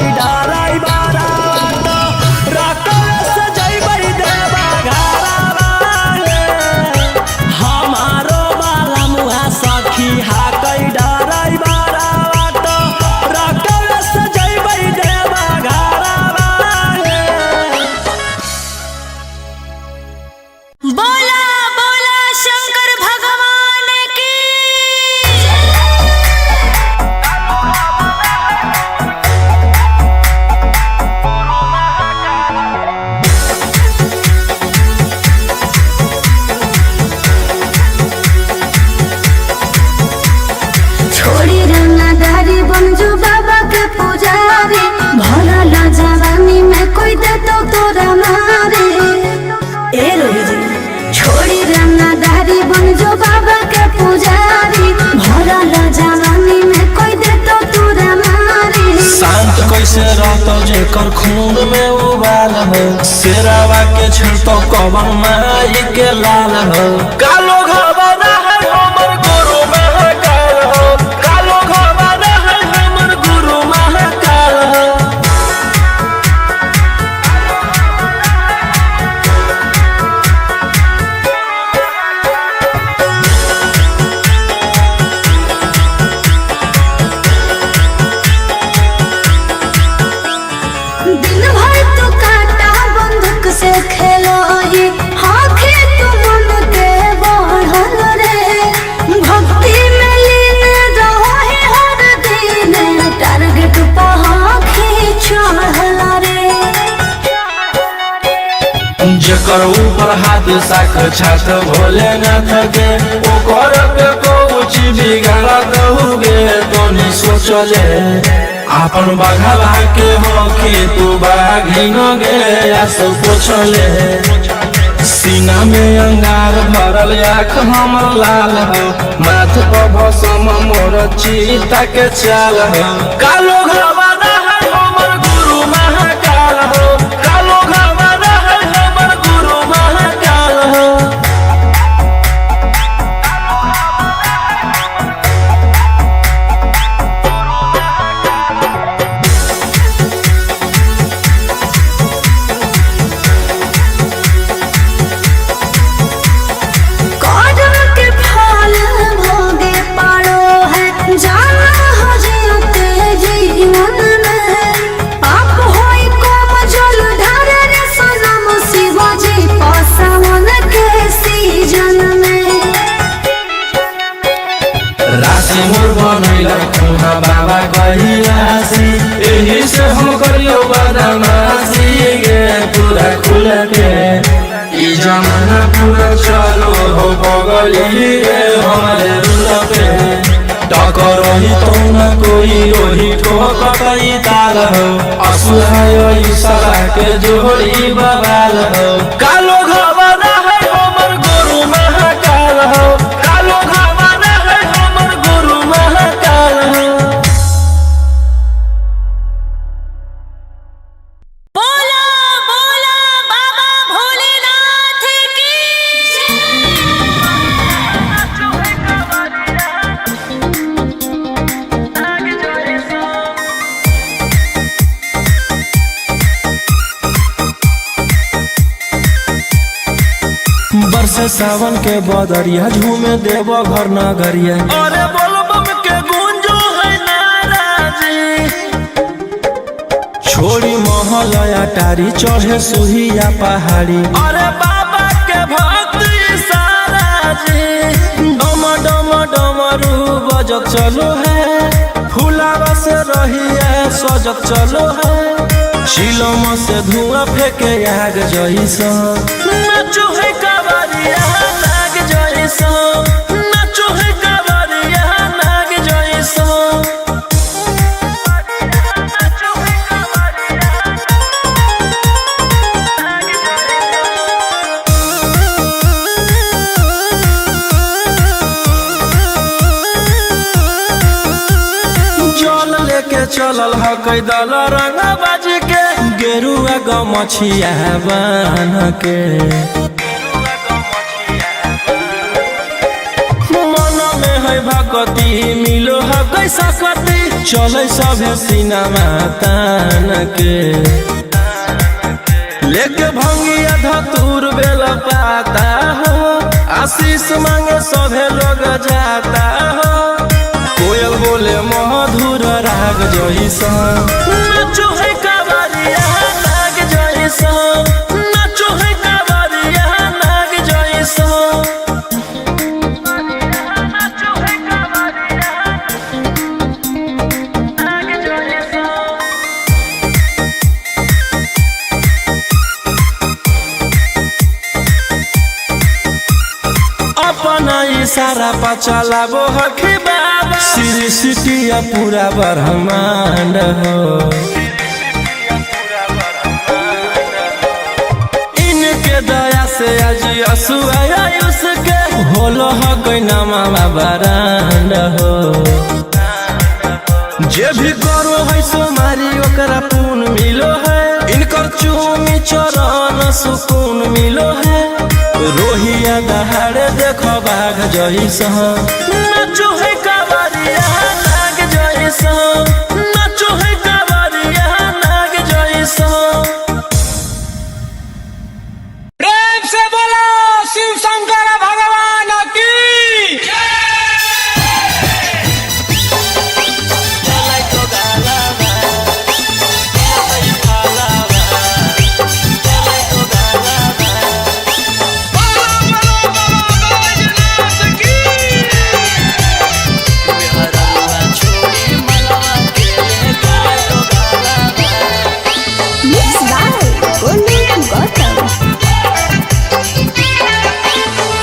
कई डराई बारा रकस जइबै देवा घरवा हमारो बाला मुहा सखी हा कई डराई बारा रकस जइबै देवा घरवा बोला बोला शंकर भगवान की छोड़ी रंगदारी बनजो बाबा के पुजारी भरल जवानी में कोई दे तो तोरा मारे ए रोहिजी छोड़ी रंगदारी बनजो बाबा के पुजारी भरल जवानी में कोई दे तो तोरा मारे शांत कैसे रहतो जेकर खून में उबाल हो शेरावा के छिड़तो कवन माई के लाल हो कालो घबरा है हमर गुरु महाकाल हो कालो घबरा है हमर गुरु महाकाल हो दिन भर तो काटा बंदूक से खेलो ही आँखें तो मन के बढ़ल रे भक्ति में लीन रहो है हर दिन टारगेट पर आँखें चढ़ल रे जेकर ऊपर हाथ साक्षात भोलेनाथ के ओकर के कुछ बिगाड़ दहुगे तोनी सोचले आपन बघला के हो कि तू बाघिन गे आस पोछले सीना में अंगार भरल आँख हमर लाल हो माथ पर भसम मोर चीता के चाल हो कालो घबरा है हमर गुरु महाकाल हो कालो घबरा है हमर गुरु महाकाल हो कदम के फल भोगे पारो है जाना हो जीते जीवन में आप होई कम जल ढारे रे सनम शिवाजी पासवन के सीजन में राशि मोर बनैला खुना बाबा कहियासी एही से हम करियो बदमाशी गे पूरा खुल के ई जमाना पूरा चलो हो बगली गे हमारे रुल पे टकर ही तो न कोई ओही ठोकई ताल हो असुहाय ईशा के जोड़ी बवाल हो कालो घबरा है हमर गुरु महाकाल हो कालो घबरा है हमर गुरु महाकाल हो बोला बोला बाबा भोलेनाथ की बरसे सावन के बदरिया झूमे देव घर नगरिया अरे बोल बम के गूंजो है नाराजी छोड़ी महल अटारी चढ़े सुहिया पहाड़ी अरे बाबा के भक्ति सारा जी डम डम डमरू बजत चलो है फुलावा से रही है सजत चलो है शिलम से धुआं फेंके आग जैसा नाचो है कावरिया नाग जैसा नाचो है कावरिया नाग जैसा के चलल ह कैदल रंग बाज के गेरुआ गमछिया बान के मन में है भगती मिलो है कैसा कती चले सभे सिनेमा तान के लेके भंगिया धतूर बेला पाता हो आशीष मांगे सभे लोग जाता हो कोयल बोले मधुर राग जैसा नाचो है कावरिया नाग जैसा नाचो है कावरिया नाग जैसा अपना इशारा पर चलाबो हखी बाबा श्री सिटिया पूरा ब्रह्मांड हो इनके दया से आज आयुष के होलो हक नामा बरांड हो जे भी करो है सोमारी ओकरा पुण्य मिलो है इनकर चूमी चरण सुकून मिलो है रोहिया दहाड़े देखो बाघ जैसा नाचो है कावरिया नाग जैसा नाचो है कावरिया नाग जैसा प्रेम से बोलो शिव शंकर भगवान की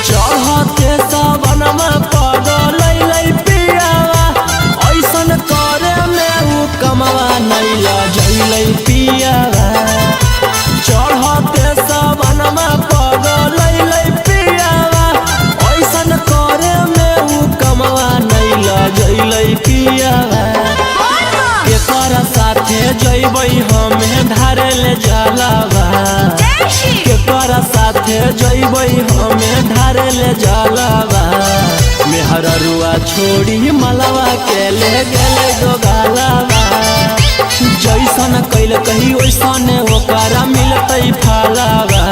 चढ़ते सबनमा पगलै पियावा ऐसन करे में उ कमवा नैला जैलै पियावा चढ़ते सबनमा पगलै पियावा ऐसन करे में उ कमवा नैला जैलै पियावा केकर साथे जैबै हमें धारे ले जलावा केकर साथे जैबै हमें धारे ले जलावा मेहररुआ छोड़ी मलवा के ले गेले गोगालावा जैसन कैल कही वैसन ओकरा मिलतै फलावा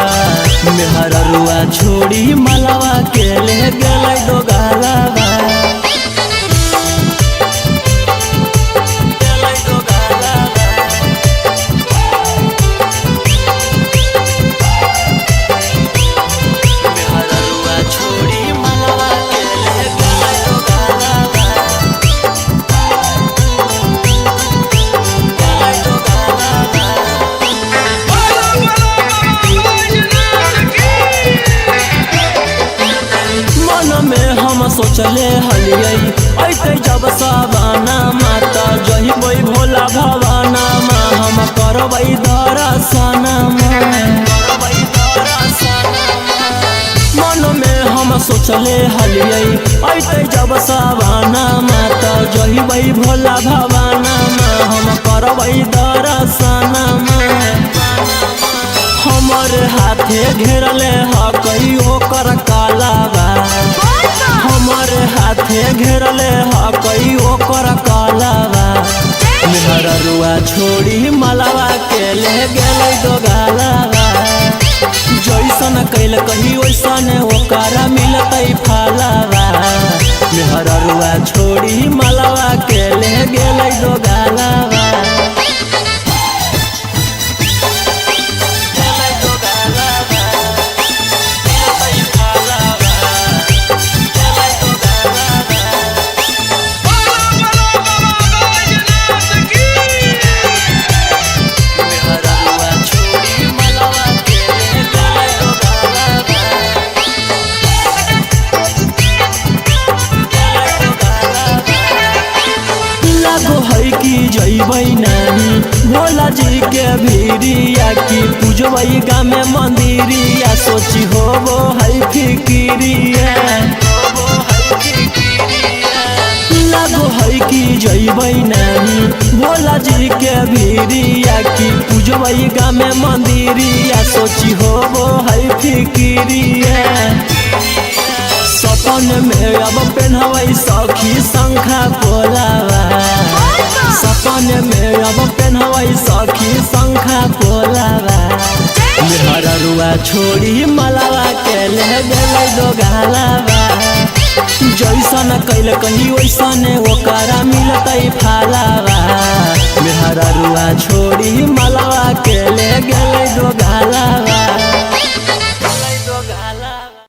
मेहररुआ छोड़ी मलवा के ले गेले गोगालावा सोचले हलियै ऐते जब सवाना माता जहिबै भोला भवाना मा हम करबै दर्शना मन में हम सोचले हलियै ऐते जब सवाना माता जहिबै भोला भवाना मा हम करबै दर्शना हमर हाथे घेरले हकई ओकर कालावा हमर हाथे घेरले हकई ओकर कालावा मेहररुआ छोड़ी मलवा के ले गेलै दोगालावा जैसन कैल कही वैसन ओकरा मिलतै फलावा मेहररुआ छोड़ी मलवा के ले गेलै दोगालावा जैबै नानी भोला जी के भीरिया की पूजबै गामे मंदिरिया सोची होबो है फिकिरिया लागो है कि जैबै नानी भोला जी के भीरिया की पूजबै गामे मंदिरिया सोची होबो है फिकिरिया सपन में अब पेन्हबै सखी शंखा पोलावा सपने में अब पेन्हवई सखी शंखा पोलावा मेहररुआ छोड़ी मलावा के ले गेलै दो गालावा जैसन कैल कही वैसन ओकरा मिलतै फालावा मेहररुआ छोड़ी मलावा के ले गेलै दो गालावा।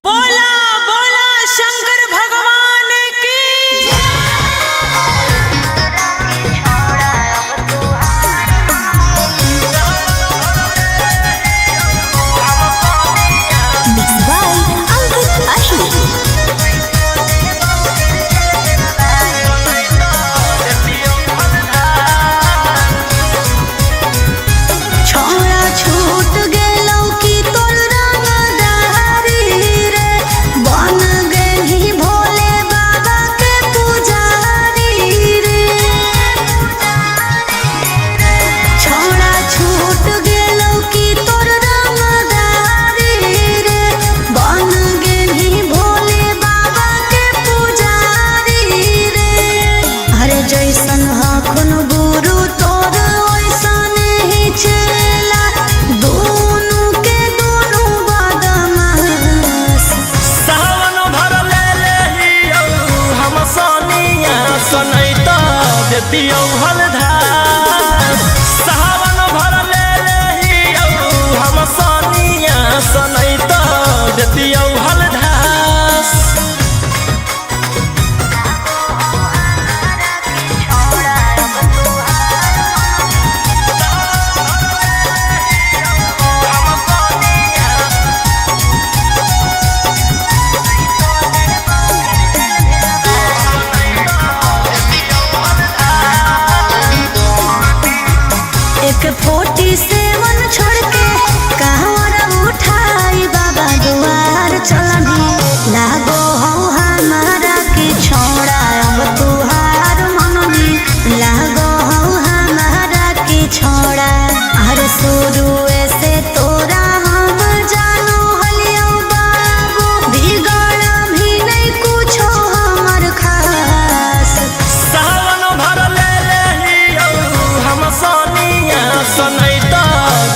बोला बोला शंकर भगवान की Mixed by Ankit Ashmi. छोड़ा छूट गेलौ की तोर रंगदारी रे बन गेली भोले बाबा के पुजारी रे छोड़ा छूट गेलौ की तोर रंगदारी रे बन गेली भोले बाबा के पुजारी रे अरे जैसन हखुन गुरु तोर ओइसन ही चला दोनों के दोनों बदमाश सावन भर ले लेहियो हम सोनिया सनैता देतियो हलधार सावन भर ले लेहियो हम सोनिया सनैता देतियो हलधार। एक 47 छोड़ के कहवर उठाई बाबा दुआर चलनी लागो हो हमारा के छोड़ा अब तुहार मननी लागो हो हमारा के छोड़ा हर शुरू से तोरा हम जानो हलियो बाबू बिगड़ भी नहीं कुछो हमर खास सावन भर ले लेहियो हम सोनिया सनैता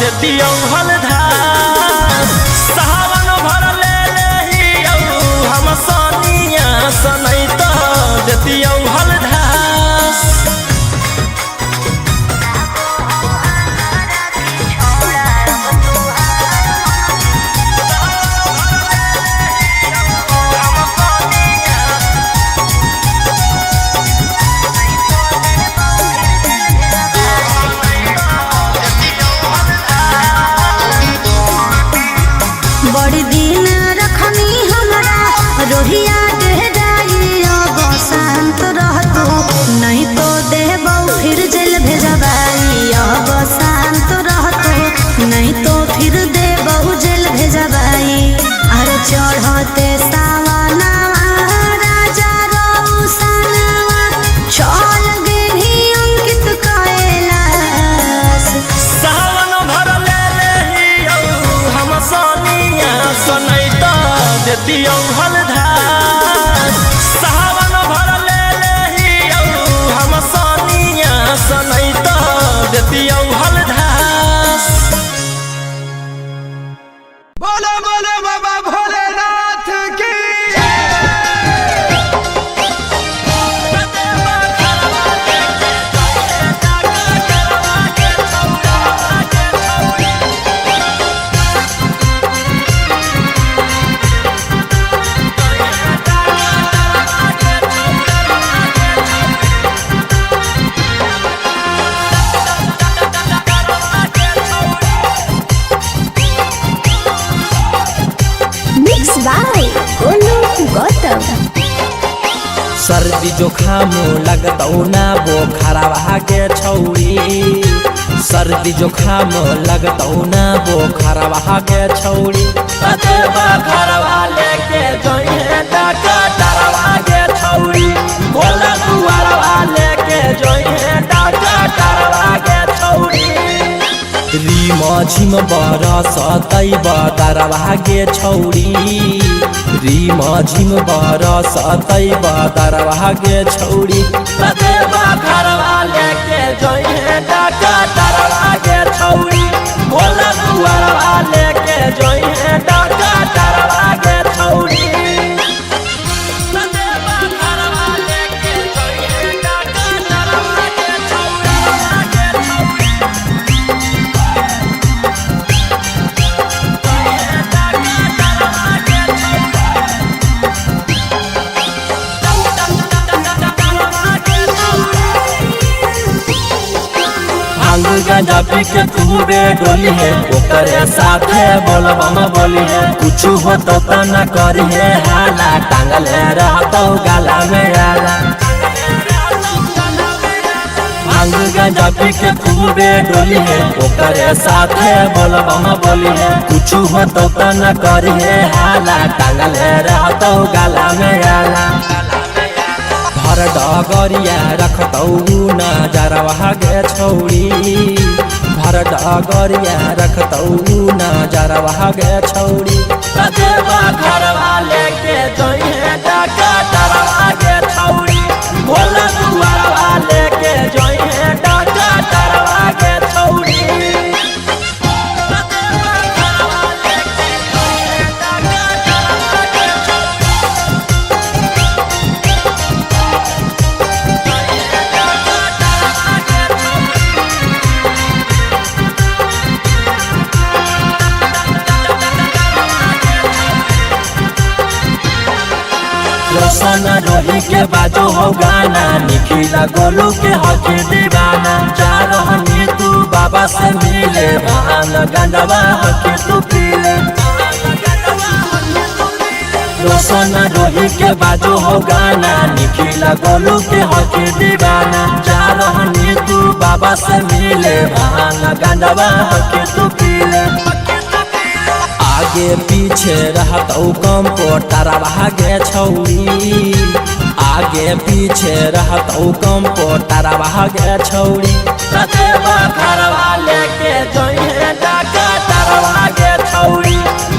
देतियो हलधार सावन भर ले लेहियो हम सोनिया सनैता देतियो हलधार। बड़ी दिन रखनी हमरा रोहिया डेराई अब शांत रहतू नहीं तो देबौ फिर जेल भेजबाई अब शांत रहतू नहीं तो फिर देबौ जेल भेजबाई अरे चढ़ते सावना राजा रौसनवा चल गेली अंकित कैलाश सावन भर ले लेहियो हम सोनिया सनैता देतियो हलधार सावन भर ले लेहियो हम सोनिया सनैता देतियो हलधार। बोलो बोलो बाबा भोलेनाथ की Mixed by Olu Gautam. सर्दी जोखाम लगतौ ना बोखरवा के छौरी सर्दी जोखाम लगतौ ना बोखरवा के छौरी कतेबा घरवा लेके जोइहे डॉक्टरवा के छौरी बोला दुआरवा लेके जोइहे डॉक्टरवा के छौरी रीमा झिम बरसतै बदरवा के छौरी रीमा झिम बरसतै बदरवा के छौरी कतेबा घरवा लेके जइहे डाका डरवा के छौरी भोला दुआरवा लेके जइहे डाका डरवा के छौरी गांजा पी के खूबे डोली है ओकरे साथे बोलबम बोली है कुछ हो तो न करी है हाला टांगल रहतो गाला में आला भांग गांजा पी के खूबे डोली है ओकरे साथे बोलबम बोली है कुछ हो तो न करी है हाला टांगल रहतो गाला में आला भर डगरिया रखतौ नजरवा गे छौरी भर डगरिया रखतौ नजरवा गे छौरी देवा घरवा लेके जइहे डाका डरवा गे छौरी भोला दुआरवा लेके जइहे डाका डरवा गे छौरी रोशन रोही के बाजो हो गाना निखिला गोलू के हके दीवाना जा रहनी तू बाबा से मिले भान गंडवा हके तू पीले रोशन रोही के बाजो हो गाना निखिला गोलू के हके दीवाना जा रहनी तू बाबा से मिले भान गंडवा हके तू पीले आगे पीछे रहतौ कम पोटरवा गे छौरी आगे पीछे रहतौ कम पोटरवा गे छौरी देवा घरवा लेके जइहे डाका डरवा गे छौरी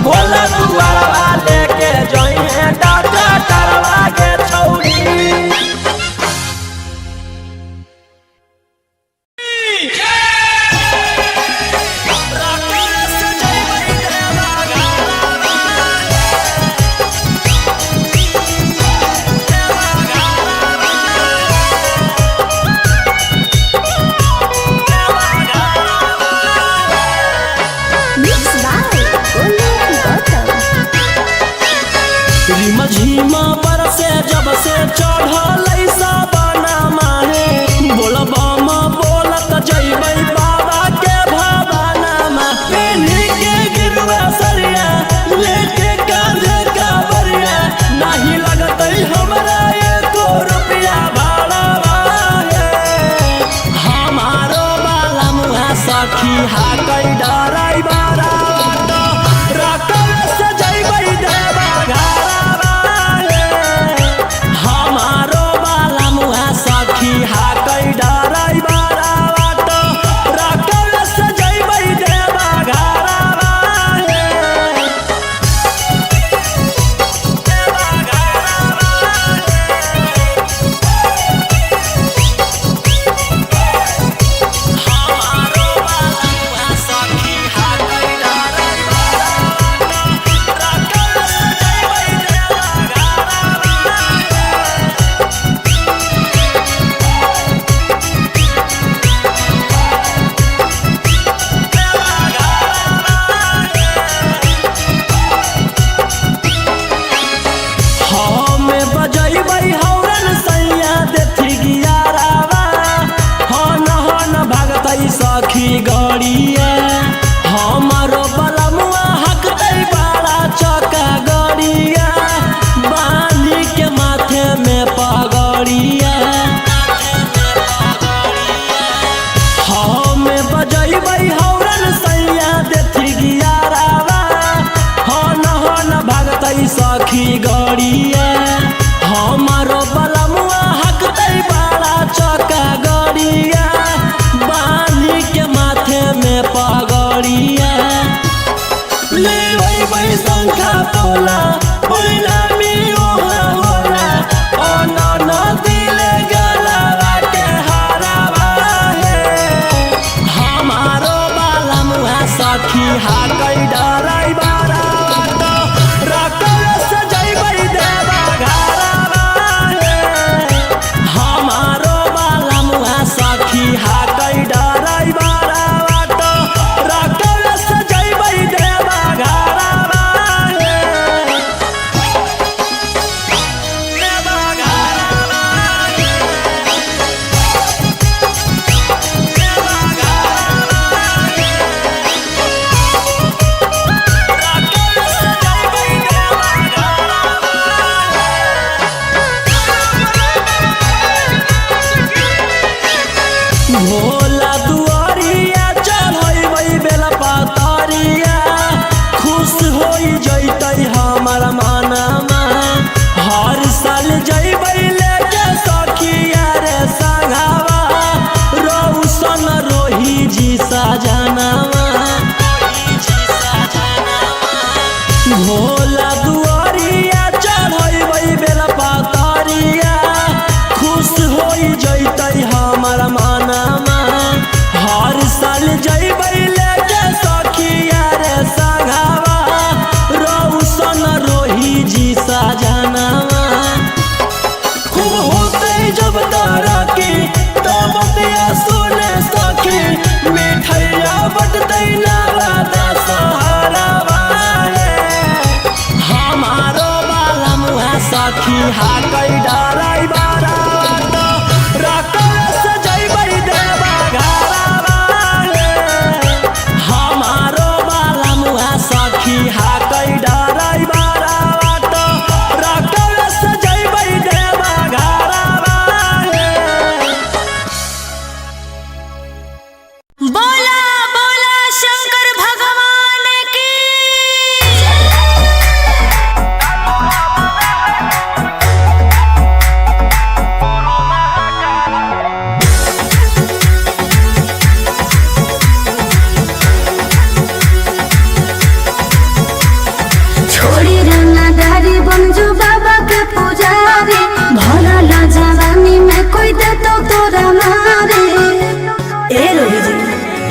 भोला दुआरवा लेके जइहे डाका डरवा गे छौरी झीमा पर से जब से चढ़ल साबना माहे बोलबम बोलत जइबै बाबा के भवनमा पेन्ही के गिरवा सरिया लेके कांधे का बरिया नहीं लगतै हमरा एको रुपया भाड़ा हमारो बाला मुहा सखी हाकै डराई बारा रकम से जइबै देवा हाकै डराई बारा बाटो रकम से जइबै देवा घरवा हमारो बाला सखी हाकै डराई बारा रकम से जइबै देवा सखी गड़िया हमारो बलमुआ हकतै बड़ा चौका गड़िया बांधी के माथे में पगड़िया हमें बजैबै हौरन सैया देथी गियारावा हन भागतै सखी गड़िया हमारो बलमुआ हकतै बड़ा चौका गड़िया के माथे में पगड़िया ले वही शंखा पोला पहिला में ओहा होला ओ न दिले गलावा के हारावा है हाकै डराई बारा रकल सजैबै देवा घरवा हमारो बाला मुआ सखी हाकै डराई बारा रकल सजैबै देवा घरवा भोला दुआरिया चढ़ैबै बेला पातरिया खुश होई जैतै हमर मनमा हर साल जैबै लेके सखिया रे संगवा रौशन रोही जी सजनवा भोला दुआरिया चढ़ैबै बेला पातरिया खुश होई जैतै हमर मनमा हर साल जैबै लेके सखिया रे संगवा रौशन रोही जी सजनवा खूब होतै जब तरक्की तब पिया सुने सखी मिठैया बटतै नवादा सहरवा हमारो बाला मुआ सखी हाकै डराई बारा रकल सजैबै देवा घरवा हमारो बाला मुआ सखी हाकै डराई बारा रकल सजैबै देवा घरवा बोला बोला शंकर भगवान की छोड़ी रंगदारी बनजू बाबा के पुजारी भरल जवानी में कोई दे तो तोरा मारे ए रोही जी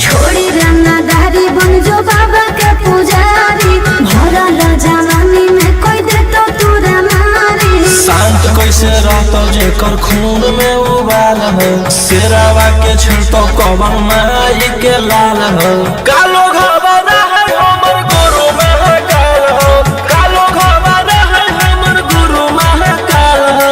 छोड़ी रंगदारी बनजू बाबा के पुजारी भरल जवानी में कोई दे तो तोरा मारे शांत कैसे रहतो जेकर खून में उबाल हो शेरावा के छिड़तो कवन माई के लाल हो कालो घबरा है हमर गुरु महाकाल हो कालो घबरा है हमर गुरु महाकाल हो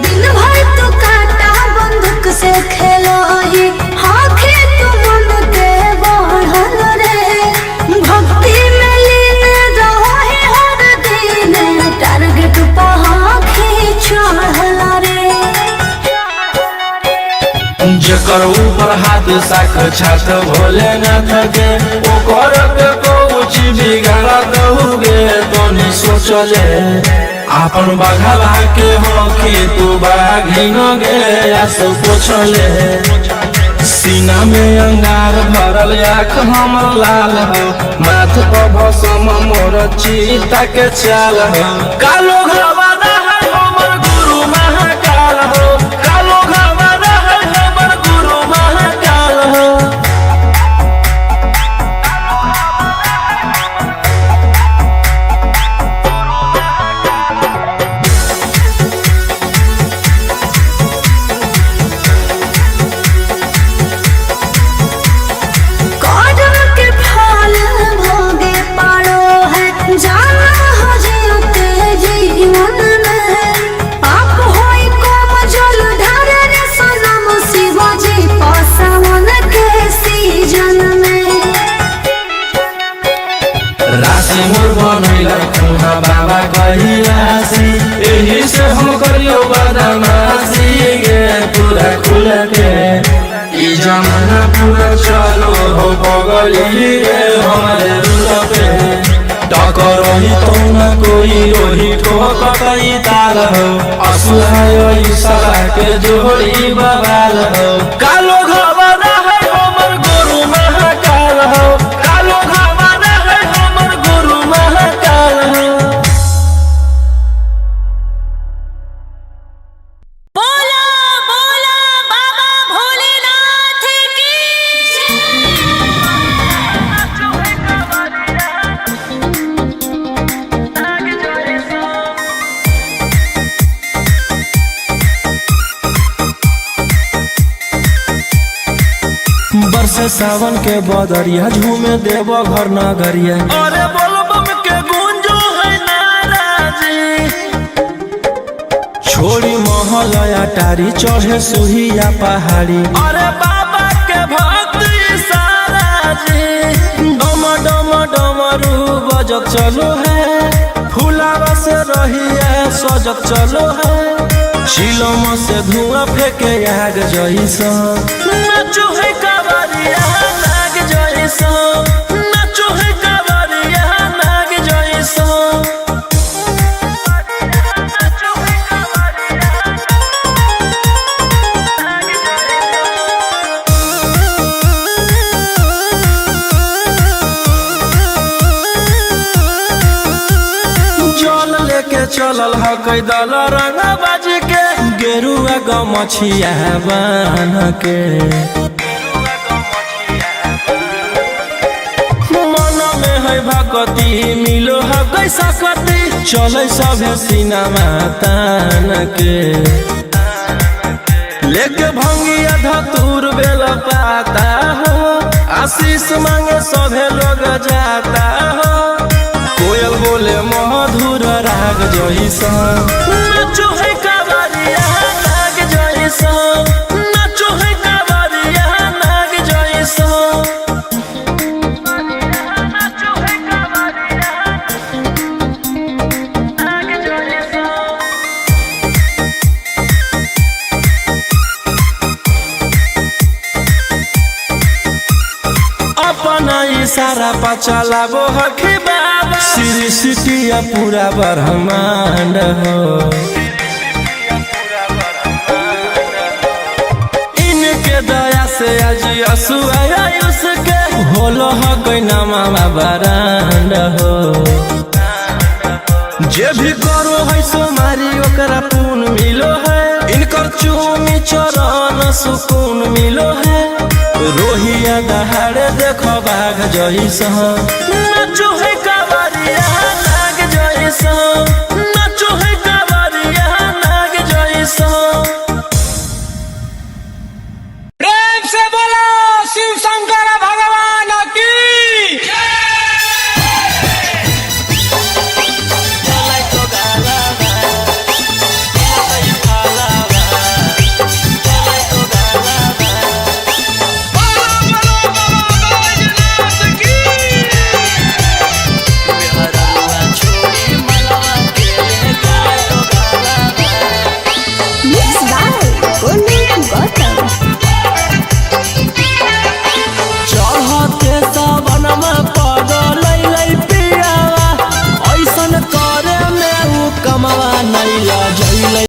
दिन भर तो काटा बंदूक से खेलो ही आँखें तो मन के बढ़ल रे भक्ति में लीन रहो ही हर दिन टारगेट पर आँखें चढ़ल रे जेकर ऊपर हाथ साक्षात भोलेनाथ के ओकर के कुछ बिगाड़ दहुगे तोनी सोचले आपन बघला के होखी तू बाघिन गे आस पोछले सीना में अंगार भरल आँख हमर लाल हो माथ पर भसम मोर चीता के चाल हो कालो घबरा है हमर गुरु महाकाल हो कालो घबरा है हमर गुरु महाकाल हो कर्म के फल भोगे पारो है जाना हो जियते जीवन में पाप होई कम जल ढारे रे सनम शिव जी पसावन के सीजन में राशि मोर बनैला खुना बाबा कहिलासी एही से हम करियो बदमाशी गे पूरा खुल के ई जमाना पूरा चलो हो बगली रे हमारे रूल पे टकरही तो न कोई रोही ठोकतई ताल हो असुहाय सला के जोड़ी बवाल हो कालो घबरा है हमर गुरु महाकाल हो कालो सावन के बदरिया झूमे देव घर नगरिया अरे बोलबम के गुंजो है नाराजी छोड़ी महल अटारी चढ़े सुहिया पहाड़ी अरे बाबा के भक्ति सारा जी डम डम डमरू बजत चलो है फुलावा से रही है सजत चलो है चिलम से धुआं फेंके आग जैसा नाचो है कावरिया नाग जैसा नाचो है कावरिया नाग जैसा जल लेके चलल ह कैदल रंग बाज के गेरुआ गमछिया बान के मन में है भगती मिलो है कैसा कती चले सभे सिनेमा तान के लेके भंगिया धतूर बेल पाता हो आशीष मांगे सभे लोग जाता हो कोयल बोले मधुर राग जैसा नाचो है कावरिया नाग जैसा नाचो है कावरिया नाग जैसा नाचो है कावरिया नाग जैसा अपना इशारा पर चलाबो हखी बाबा श्री सिटिया पूरा ब्रह्मांड हो इनके दया से आज आयुष के होलो हो कोई नामा बरांड हो जे भी करो है सोमारी ओकरा पुण्य मिलो है इनकर चूमी चरण सुकून मिलो है रोहिया दहाड़े देखो बाघ जैसा नाचो है